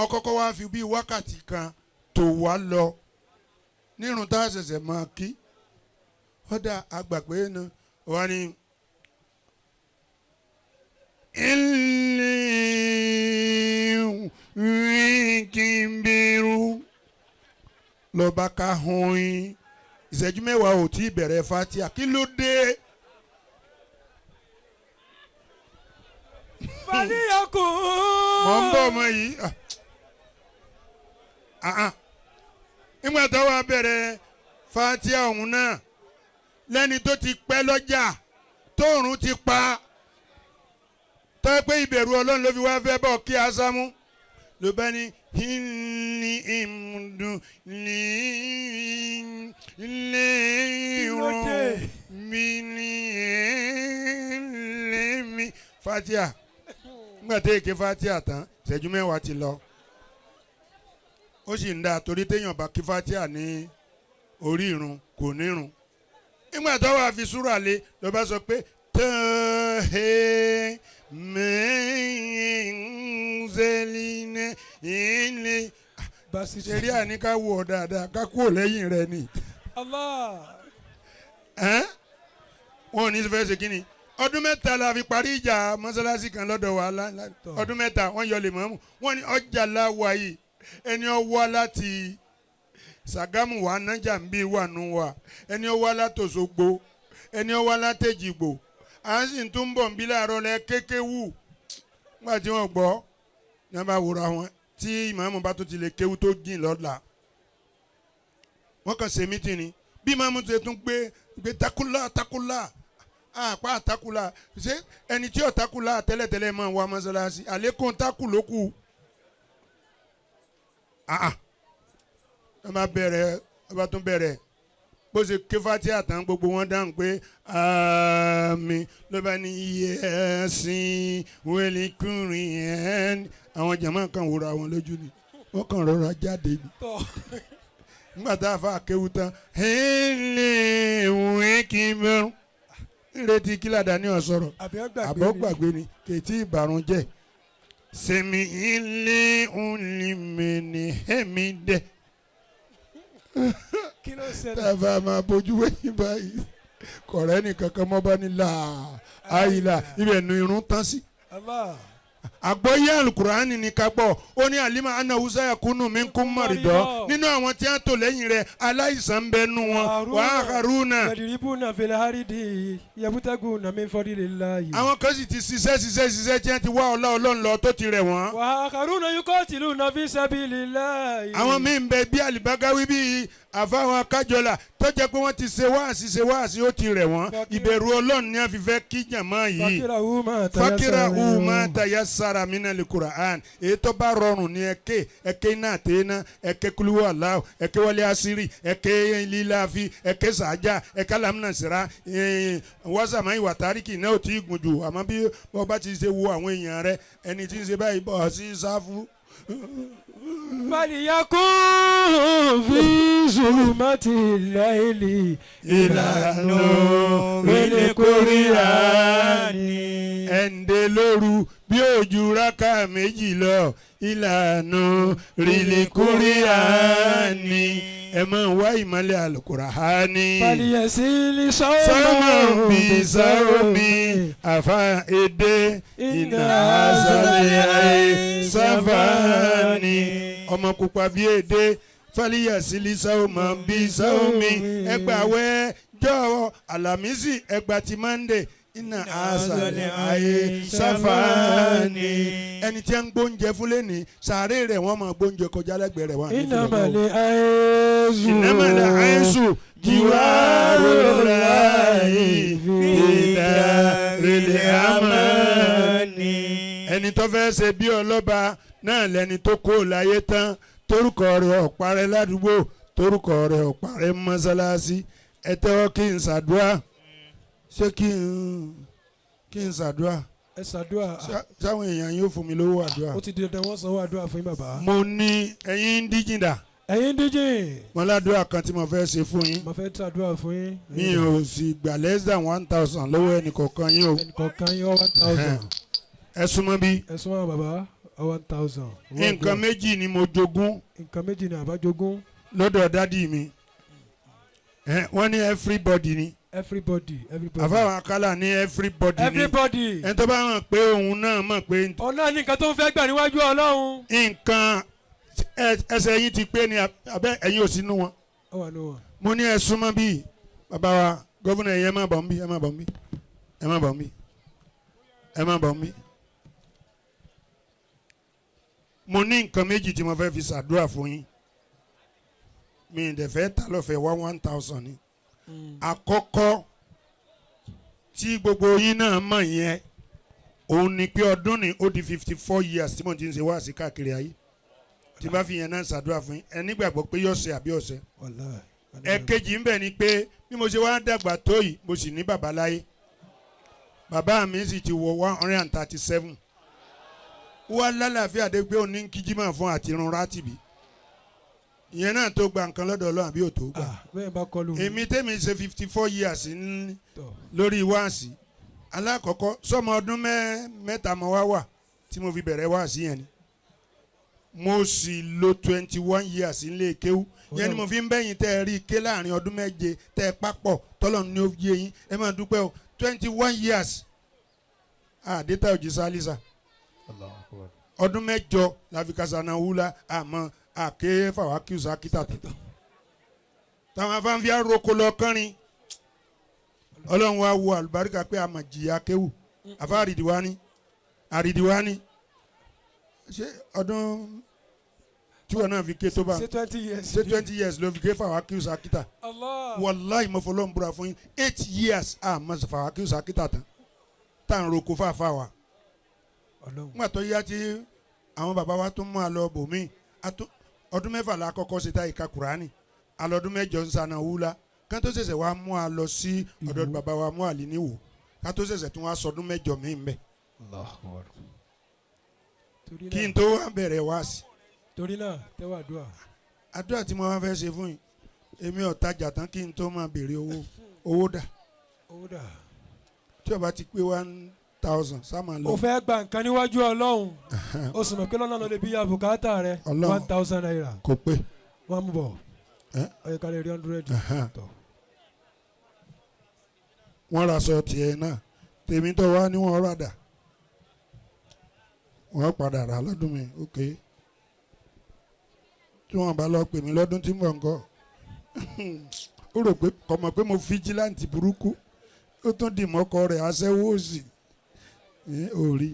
ọkọ̀ọ̀kọ̀ wa fi bí wákàtí kan tó wá lọ nírun tá a ṣẹ̀ṣẹ̀ máa kí ọ̀dà àgbàgbé náà wà ní. Kíndìrú lọ́ba ká hun yín ìṣẹ́jú mẹ́wàá ò tí ì bẹ̀rẹ̀ fatia kí ló dé. faliyakun. mọ̀ ń bọ̀ ọmọ yìí nígbà tó wà bẹ̀rẹ̀ fatia ọ̀hún náà lẹ́ni tó ti pẹ́ lọ́jà tóòrùn ti pa tó pé ìbẹ̀rù ọlọ́run ló fi wá fẹ́ bọ̀ kí asámú ló bá ní ní ìmùdù ní ilé ìrọ̀ mi ní ilé mi fatia nígbà tó èké fatia tán ìṣẹ́jú mẹ́wàá ti lọ ó sì ń dá torí téèyàn bá kí fatia ní orí irun kò nírun nígbà tó wà fi súrà lé ló bá sọ pé tẹ́hẹ́ mẹ́ńzẹ́línẹ́ ilé ṣeré àní ká wọ̀ dáadáa ká kúrò lẹ́yìn rẹ ni. wọn ò ní fẹ́ ṣe kí ni ọdún mẹ́ta la fi parí ìjà mọ́sálásí kan lọ́dọ̀ wa ọdún mẹ́ta wọ́n yọ lè mọ́mù wọ́n ní ọjà láwa yìí ẹni ó wá láti Ṣàgámù wà nájà ń bí wà nù wà ẹni ó wá látòṣogbo ẹni ó wá látẹ̀jìgbò à ń sì tún bọ̀ ń bí láàárọ̀ lẹ kéké wù nígbà tí wọ́n gbọ́ ní wọ́n bá wòra wọn tí ìmáàmù bá tó ti lè kéwú tó jìn lọ́la wọ́n kàn ṣe mítì ni bí ìmáàmù tó tún gbé takula àpá àtakùlà ṣé ẹni tí ọ̀takùlà tẹ́lẹ̀tẹ́lẹ̀ máa wá mọ́sálásí àlékún takù ló kù ẹ má bẹ̀rẹ̀ ẹ bá tún bẹ̀rẹ̀ bó ṣe ké fati àtàn gbogbo wọn dáhùn pé àmín ló bá ní yẹ́sìn wẹ́lẹ́kùnrin ẹ̀ àwọn jàmáà kan wòra wọn lójú ni wọ́n kàn rọra jáde ni nígbà tá a fa kéwú tán ẹ̀ẹ́lẹ̀ ìwé kí n bẹ̀rù ìrètí kí ládàáni ọ̀sọ̀rọ̀ àbọ̀ gbàgbé ni kètí ìbàrún jẹ́ sẹ́mi ilé olùmẹ̀ni ẹ̀mí dẹ̀ tàbá máa bójú wẹ̀yìn báyìí kọ̀rẹ́ nìkan kan mọ́ bá ní là áyìlá ibẹ̀ nu irun tán sí. àgbọ́yé alukurani ní ká gbọ́ ó ní alima anawusa yakunu minkum maridọ nínú àwọn tí a tò lẹ́yìn rẹ̀ aláìsàn bẹ nù wọn wà á haruna. yadribuna fil haridi yabtaguna min fadlillahi. àwọn kan sì ti ṣiṣẹ́ tí wọ́n ti wá ọlá ọlọ́run lọ tó ti rẹ̀ wọ́n. wà á haruna yuqatiluna fi sabilillahi. àwọn míì ń bẹ bí alibagawi bíi àfáwọn kájọlá tó jẹ́ pé wọ́n ti ṣe wáàsí ó ti rẹ̀ wọ́n ìbẹ̀rù ọlọ́run ni a fi fẹ́ kí jàmá yìí. fakira uma tayassara minal Qur'an èyí tó bá rọrùn ni ẹ̀kẹ́ iná àtẹ̀yìnà ẹ̀kẹ́ kúlúwọ̀ aláwọ̀ ẹ̀kẹ́ wọlé asiri ẹ̀kẹ́ líláfi ẹ̀kẹ́ sàájà ẹ̀kẹ́ lamnasira wàsàmá ìwà tárìkì náà ò tí ì gùn jù àmọ́ bí wọ́n bá ti ṣe wo àwọn èèyàn rẹ ẹni tí ń ṣe báyìí bọ̀ sí sáfù. فليكن في ظلمات الليل إلى نور القرآن. ẹ̀ǹdẹ̀ lóru bí òjò rákà méjì lọ ìlànà rìlìkúríàní ẹ máa wá ìmọ̀lẹ̀ àlùkùránì. فليسل sọ́mọ̀ bí sọ́mi àfa èdè iná àṣàlẹ̀ àyè sáfàní ọmọ pupa bí èdè fàlíyàsílì sọ́mọ̀ bí sọ́mi ẹgbàwẹ́ jọ́ àlàmísì ẹgbà tí mọ́ndé iná àṣàlẹ̀ àyè sáfàní ẹni tí a ń gbóúnjẹ fún lẹ́ni sàárè rẹ̀ wọ́n máa gbóúnjẹ kọjá lẹ́gbẹ̀ẹ́ rẹ̀ wọ́n. ìnámàlẹ̀ àìsù jìwárò láàyè fìdá rèlè àmàní. ẹni tó fẹ́ ṣe bí ọlọ́ba náà lẹni tó kó láyé tán torúkọ rẹ̀ ọ̀parẹ́ ládùúgbò torúkọ rẹ̀ ọ̀parẹ́ mọ́sálásí ẹ tẹ́wọ́ kí n ṣàdúrà ṣé kí n ṣàdúrà. ẹ ṣàdúrà. sáwọn èèyàn yóò fún mi lówó àdúrà. ó ti di dandan wọ́n sanwó àdúrà fún yín bàbá. mo ní ẹ̀yin ń díjìn dà. ẹ̀yin díjìn. mo ládùúrà kan tí mo fẹ́ ṣe fún yín. mo fẹ́ ṣàdúrà fún yín. mi ò sì gbà less than 1,000 lọ́wọ́ ẹnìkọ̀ọ̀kan yín o. ẹnìkọ̀ọ̀kan yín 1,000. ẹ súnmọ́ bí. ẹ súnmọ́ bàbá 1,000. nǹkan méjì ni mo jogún. nǹkan méjì ni àbá jogún. lọ́dọ̀ dádì mi. wọ́n ní everybody ni. everybody. àfàwọn akálà ní everybody ni. everybody. ẹni tó bá hàn pé òun náà mọ̀ pé. ọ̀nà ní nǹkan tó ń fẹ́ gbà níwájú Ọlọ́run. nǹkan ẹsẹ̀ yín ti pé ni abẹ́ ẹ̀yin ò sínú wọn. ó wà ní wọn. mo ní ẹ súnmọ́ bíi bàbá wa gọ́fúnà ẹ̀yẹ má bọ̀ ń bí ẹ má bọ̀ ń bí ẹ má bọ̀ ń bí ẹ má bọ̀ ń bí. mo ní nǹkan méjì tí mo fẹ́ fi ṣàdúrà fún yín mi ì dẹ̀ fẹ́ ta lọ́fẹ̀ẹ́ 1,000 ni. àkọ́kọ́ tí gbogbo yín náà mọ̀ yẹn òun ni pé ọdún ni ó di 54 years tí mo ti ń ṣe wáàsí káàkiri ayé tí bá fi yẹn náà ṣàdúrà fún yín ẹ nígbàgbọ́ pé yọ̀ọ̀ṣẹ̀ àbí ọ̀ṣẹ̀. ẹ̀kejì ń bẹ ni pé bí mo ṣe wá dàgbà tó yìí mo sì ní bàbá láyé bàbá mi sì ti wọ 137 wọ́n lálàáfíà dé pé òní kíjímà fún àtirun rátìbí ìyẹn náà tó gba nǹkan lọ́dọ̀ Ọlọ́run àbí ò tó gbà. bẹ́ẹ̀ bá kọlu mi. èmi tẹ́mi ṣe 54 years lórí wáàsí alákọ̀ọ́kọ́ sọmọ ọdún mẹ́ta mo wá wà tí mo fi bẹ̀rẹ̀ wáàsí yẹn ni mo sì lo 21 years nílé kéwú yẹn ni mo fi ń bẹ̀yìn tẹ́ ẹ rí i ké láàrin ọdún méje tẹ́ ẹ papọ̀ tọ́lọ́run ní ó yé yín ẹ máa dúpẹ́ o 21 years àdètà òjì sálísà ọdún mẹ́jọ la fi kasana wúlá àmọ́ àké fàwákìú sákítà tó táwọn afáǹfíà roko lọ kánrin ọlọ́run wa wo àlùbáríkà pé àmọ̀ jìyà kéwù àfa àrídìwání ṣé ọdún tí wọn náà fi ké tó bá ṣe 20 years. ṣé 20 years ló fi ké fàwákìú sákítà wàláì mo fọlọ́n búra fún yín 8 years àmọ́ fàwákìú sákítà tán tá à ń roko fàáfàá wa nígbà tó yá tí àwọn bàbá wa tún mú a lọ bòmí ọdún 6 la kọ́kọ́ ṣe tá ìka kùránì alọ́dún 7 ń sanà wúlá ká tó ṣẹ̀ṣẹ̀ wá mú a lọ sí ọ̀dọ̀ bàbá wa mú àlì níwò ká tó ṣẹ̀ṣẹ̀ tún wá sọdún 7 mí ń bẹ̀ kí n tó wá bẹ̀rẹ̀ wá sí. torí náà tẹ́wọ́ àdúrà. àdúrà tí mo wá fẹ́ ṣe fún yín èmi ò tajà tán kí n tó máa béèrè owó dà tí ó bá ti pé 1000 sáma lọ. o fẹ́ gba nǹkan níwájú ọlọ́run o sì mọ̀ pé lọ́nà ló lè bí ya bùkátà rẹ 1000 naira. kò pé. wọ́n mú bọ̀ ọyẹ ká lè rí 100 tọ̀. wọ́n ra aṣọ tiẹ̀ náà tèmi tó wá ní wọ́n rà dà wọ́n padà rà lọ́dún mi ok tí wọ́n bá lọ pè mí lọ́dún tí mò ń kọ́ ó rò pé kọ̀mọ̀ pé mo fíjìláǹtì burúkú ó tún dì mọ́kọ rẹ̀ aṣẹ́wó òsì orí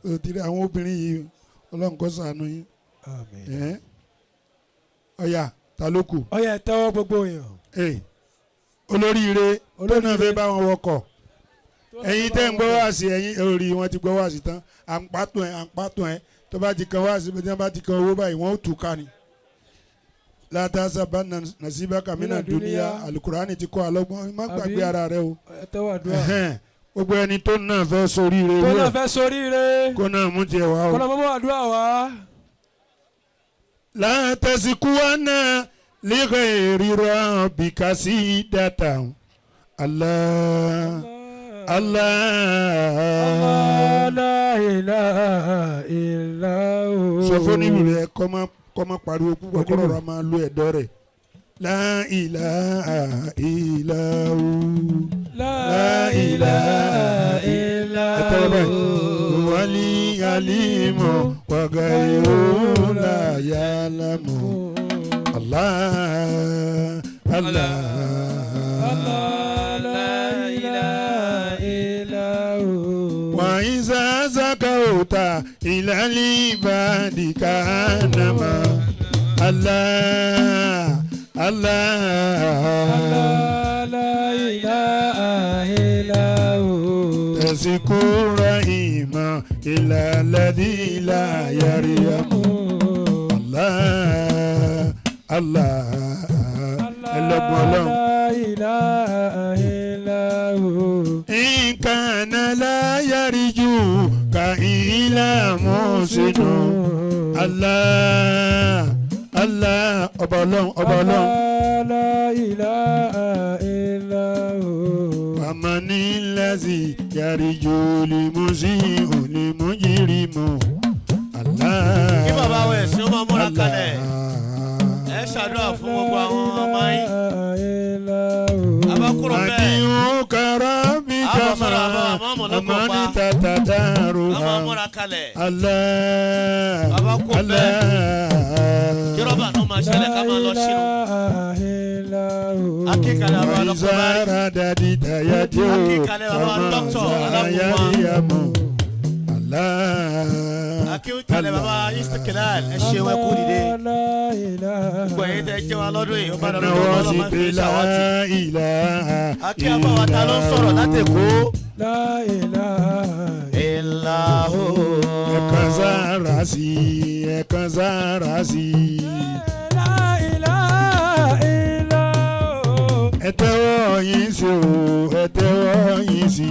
òtítí àwọn obìnrin yìí ọlọ́run kó ṣàánú yín ọ̀yà ta ló kù. ọ̀yà tẹ́wọ́ gbogbo èèyàn. olóríire tó náà fẹ́ bá wọn wọkọ̀ ẹ̀yin tẹ́ ń gbọ́ wá sí ẹ̀yin orí wọn ti gbọ́ wá sí tán à ń pàtó ẹ̀ tó bá ti kan wá sí bí wọ́n bá ti kan owó báyìí wọ́n ó tù ká ni. látàṣà bá nàṣíbà kàmínà dúníyà alukurani ti kọ́ alọ́gbọ́n má gbàgbé ara rẹ o. tẹ́wọ́ àdúrà. gbogbo ẹni tó náà fẹ́ soríire tó náà fẹ́ soríire kó náà mú tiẹ̀ wá o. kó náà mú àdúrà wá. látàṣíkúwánà لغير ربك سيدة الله الله لا إله إلا هو. sọ fún nílùú rẹ kọ́ máa pariwo púpọ̀ kọ́ rọra máa lo ẹ̀dọ́ rẹ̀ la ilaha illa hu la ilaha illa hu wali alimu wa ghayruhu la ya'lamu. Allah, Allah, Allah, la ilaha illa hu. Wa iza zakauta ila libadi kanama. Allah, Allah, la ilaha illa hu. Tazkura ima ila alladhi la yaryamu. Allah. ẹlẹ́gbọ̀n ọlọ́run. nǹkan aláyàríjú ka ilà mọ́sínú. Allah ọba ọlọ́run ọba ọlọ́run. wàmání lẹ́sì yàríjú limusi olimujirimu. kí bàbá wẹ̀ sí ọmọ múra kalẹ̀. ẹ ṣàdúrà fún gbogbo àwọn ọmọ yín. abakuro bẹ́ẹ̀. àdìhun kàrà mi kàmá àmàlí tàtà dàrú ha. ọmọ múra kalẹ̀. Allah Allah. jọrọba náà máa ṣẹlẹ̀ ká máa lọ sínú. akíkalẹ̀ àwọn ọlọ́kọ̀ bá rí. wàyíṣàrà dàdí tàyàdí o. akíkalẹ̀ àwọn dókítà aláwọ̀ akíkalẹ̀ bàbá istikilal ẹ ṣe wẹ́ kú dìde. gbogbo ẹ̀yin tẹ́ jẹ́ wa lọ́dún yìí ó bá dọ̀dọ̀ lọ́wọ́ lọ́wọ́ máa fi ṣàwátì. akí àbáwá ta ló ń sọ̀rọ̀ láti Èkó. ìlàhó. ẹ̀kan sára sí ẹ̀kan sára sí. ẹ tẹ́wọ́ yín sí o ẹ tẹ́wọ́ yín sí.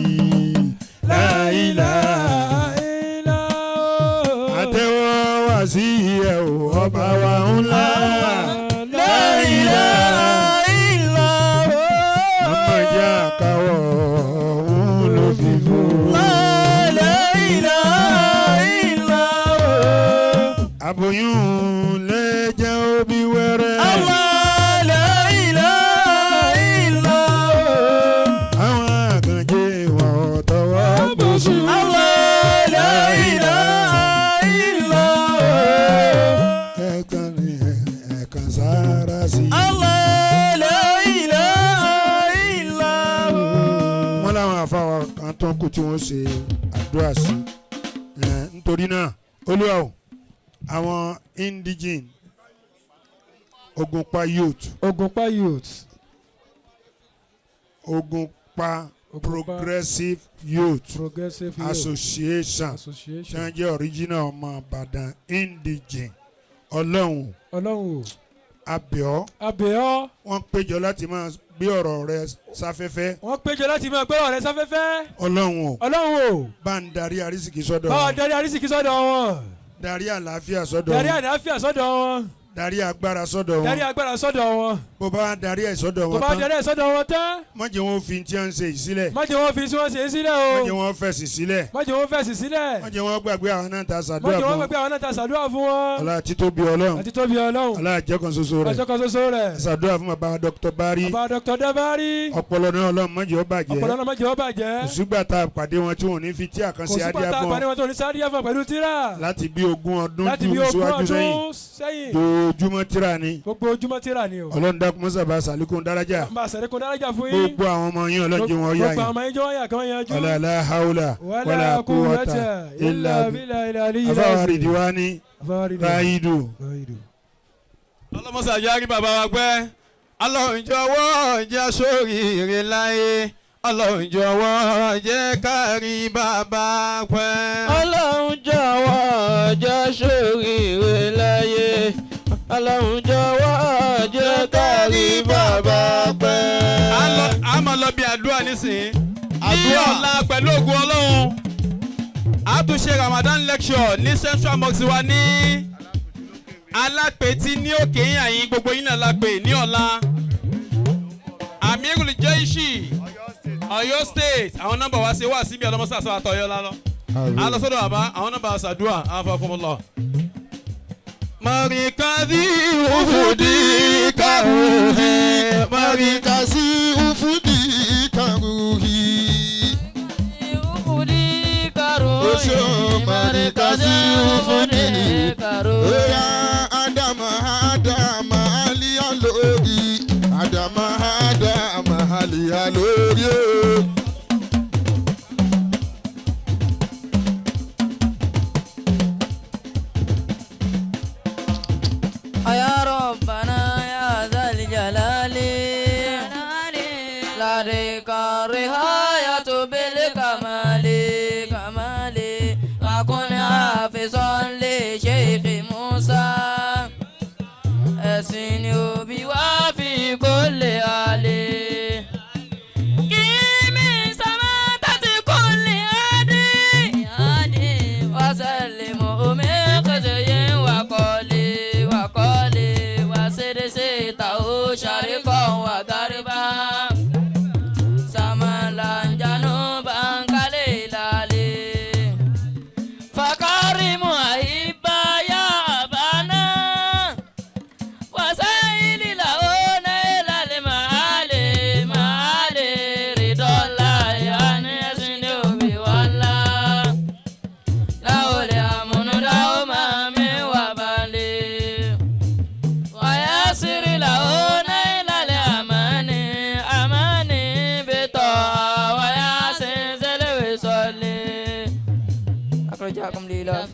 La ilaha sí ẹ o ọba wa ńlá. La ilaha illa hu. ọmọ ìjà káwọ́ òun ló fi fò. La ilaha illa hu. aboyún mọ́sálásí. Allah la ilaha illa hu. wọ́n láwọn àfáwà kan tó kù tí wọ́n ṣe àdúrà sí. nítorí náà olúwa o àwọn indigene Ògùnpa youth Ògùnpa youth. Ògùnpa progressive youth Progressive youth association tí wọ́n jẹ́ original ọmọ Ìbàdàn indigene ọlọ́run Ọlọ́run abẹ́ọ́ abẹ́ọ́. wọ́n péjọ láti máa gbé ọ̀rọ̀ rẹ sáfẹ́fẹ́. wọ́n péjọ láti máa gbé ọ̀rọ̀ rẹ sáfẹ́fẹ́. ọlọ́run o Ọlọ́run o bá ń darí àrísìkí sọ́dọ̀ báwa wọn darí àrísìkí sọ́dọ̀ wọn. darí àlàáfíà sọ́dọ̀ darí wọn àlàáfíà sọ́dọ̀ wọn. darí agbára sọ́dọ̀ darí wọn agbára sọ́dọ̀ wọn. bó bá darí ẹ̀ sọ́dọ̀ tó wọn bá tán darí ẹ̀ sọ́dọ̀ wọn tán. má jẹ́ wọn fi tí wọ́n ń ṣe yìí sílẹ̀ má jẹ́ wọn fi tí wọ́n ṣe é sílẹ̀ má o. jẹ́ wọn fẹ̀sì sílẹ̀ má jẹ́ wọn fẹ̀sì sílẹ̀. má jẹ́ wọn gbàgbé àwọn náà ta má ṣàdúrà jẹ́ wọn fún gbàgbé àwọn náà ta ṣàdúrà fún wọn. ọlá títóbi ọlọ́run àti tóbi Ọlọ́run. ọlá àjẹkàn ṣoṣo rẹ̀ ọjọ́ kan ṣoṣo rẹ̀. ṣàdúrà fún bàbá Dr. Bari bàbá Dr. Dabari. ọpọlọ náà ọlọ́run má jẹ́ ó bàjẹ́ ọpọlọ náà má jẹ́ ó bàjẹ́. kò sígbà tá a pàdé wọn tí wọn ò ní fi tí kò àkànṣe sí adíá pátá fún àpàdé ọ wọn tó ní sáré ẹ̀fọn pẹ̀lú tíra. láti bí 20 ọdún láti bí ju 20 síwájú sẹ́yìn ọdún sẹ́yìn. dojúmọ́ tíra ni gbogbo ojúmọ́ tíra ni o. ọlọ́run dákun mọ́sàbà sàlékún dárájà n bá sẹ̀rẹ̀kùn dárájà fún yín. gbogbo àwọn ọmọ yín ọlọ́jọ́ wọn yá gbogbo yín àwọn ọmọ yín jọ yà kàn yanjú. wala la hawla wala quwwata illa billah afáwa Ridwani Raidu. ọlọ́mọsá járí bàbá wa pẹ́ Ọlọ́run jọ̀wọ́ jẹ́ sóríire láyé Ọlọ́run jọ̀wọ́ jẹ́ kárí bàbá pẹ́. Ọlọ́run jọ̀wọ́ jẹ́ sóríire láyé Ọlọ́run jọ̀wọ́ jẹ́ kárí bàbá pẹ́. a máa lọ bí àdúrà nísìnyí ní ọ̀la pẹ̀lú ògùn Ọlọ́run a tún ṣe Ramadan lecture ní Central Mosque wa ní Alápẹ̀tì ní òkè yìnyín gbogbo yín náà lápè ní ọ̀la Amirul Jaishi Ọ̀yọ́ State àwọn nọ́mbà wa ṣe wá síbi ọlọmọsá sọ àtọyọ lálọ alọsọdọ bàbá àwọn nọ́mbà ṣàdúrà àfọkùnmọlọ. Marikazi ufudi karuhi Marikazi ufudi karuhi Ufudi karuhi Marikazi ufudi karuhi Oya Adama Adama aliyalori Adama Adama aliyalori يا ربنا يا ذا الجلال لديك الرهاية بالكمال كمال وكن حافظا لشيخ موسى أسني بوافي كل آل وسلم من خزي وقولي وقولي وسر سيته شرقا وغربا سمالا جنوبا كليلالي فكرم أحبا يا أبانا وسائل له نيل المعالي معالي رضا الله أن يسنو بوالله لولا من دوما من وبالي ويسر له نيل الأمان أماني بطاعة ويسر الوصول أخرجكم لله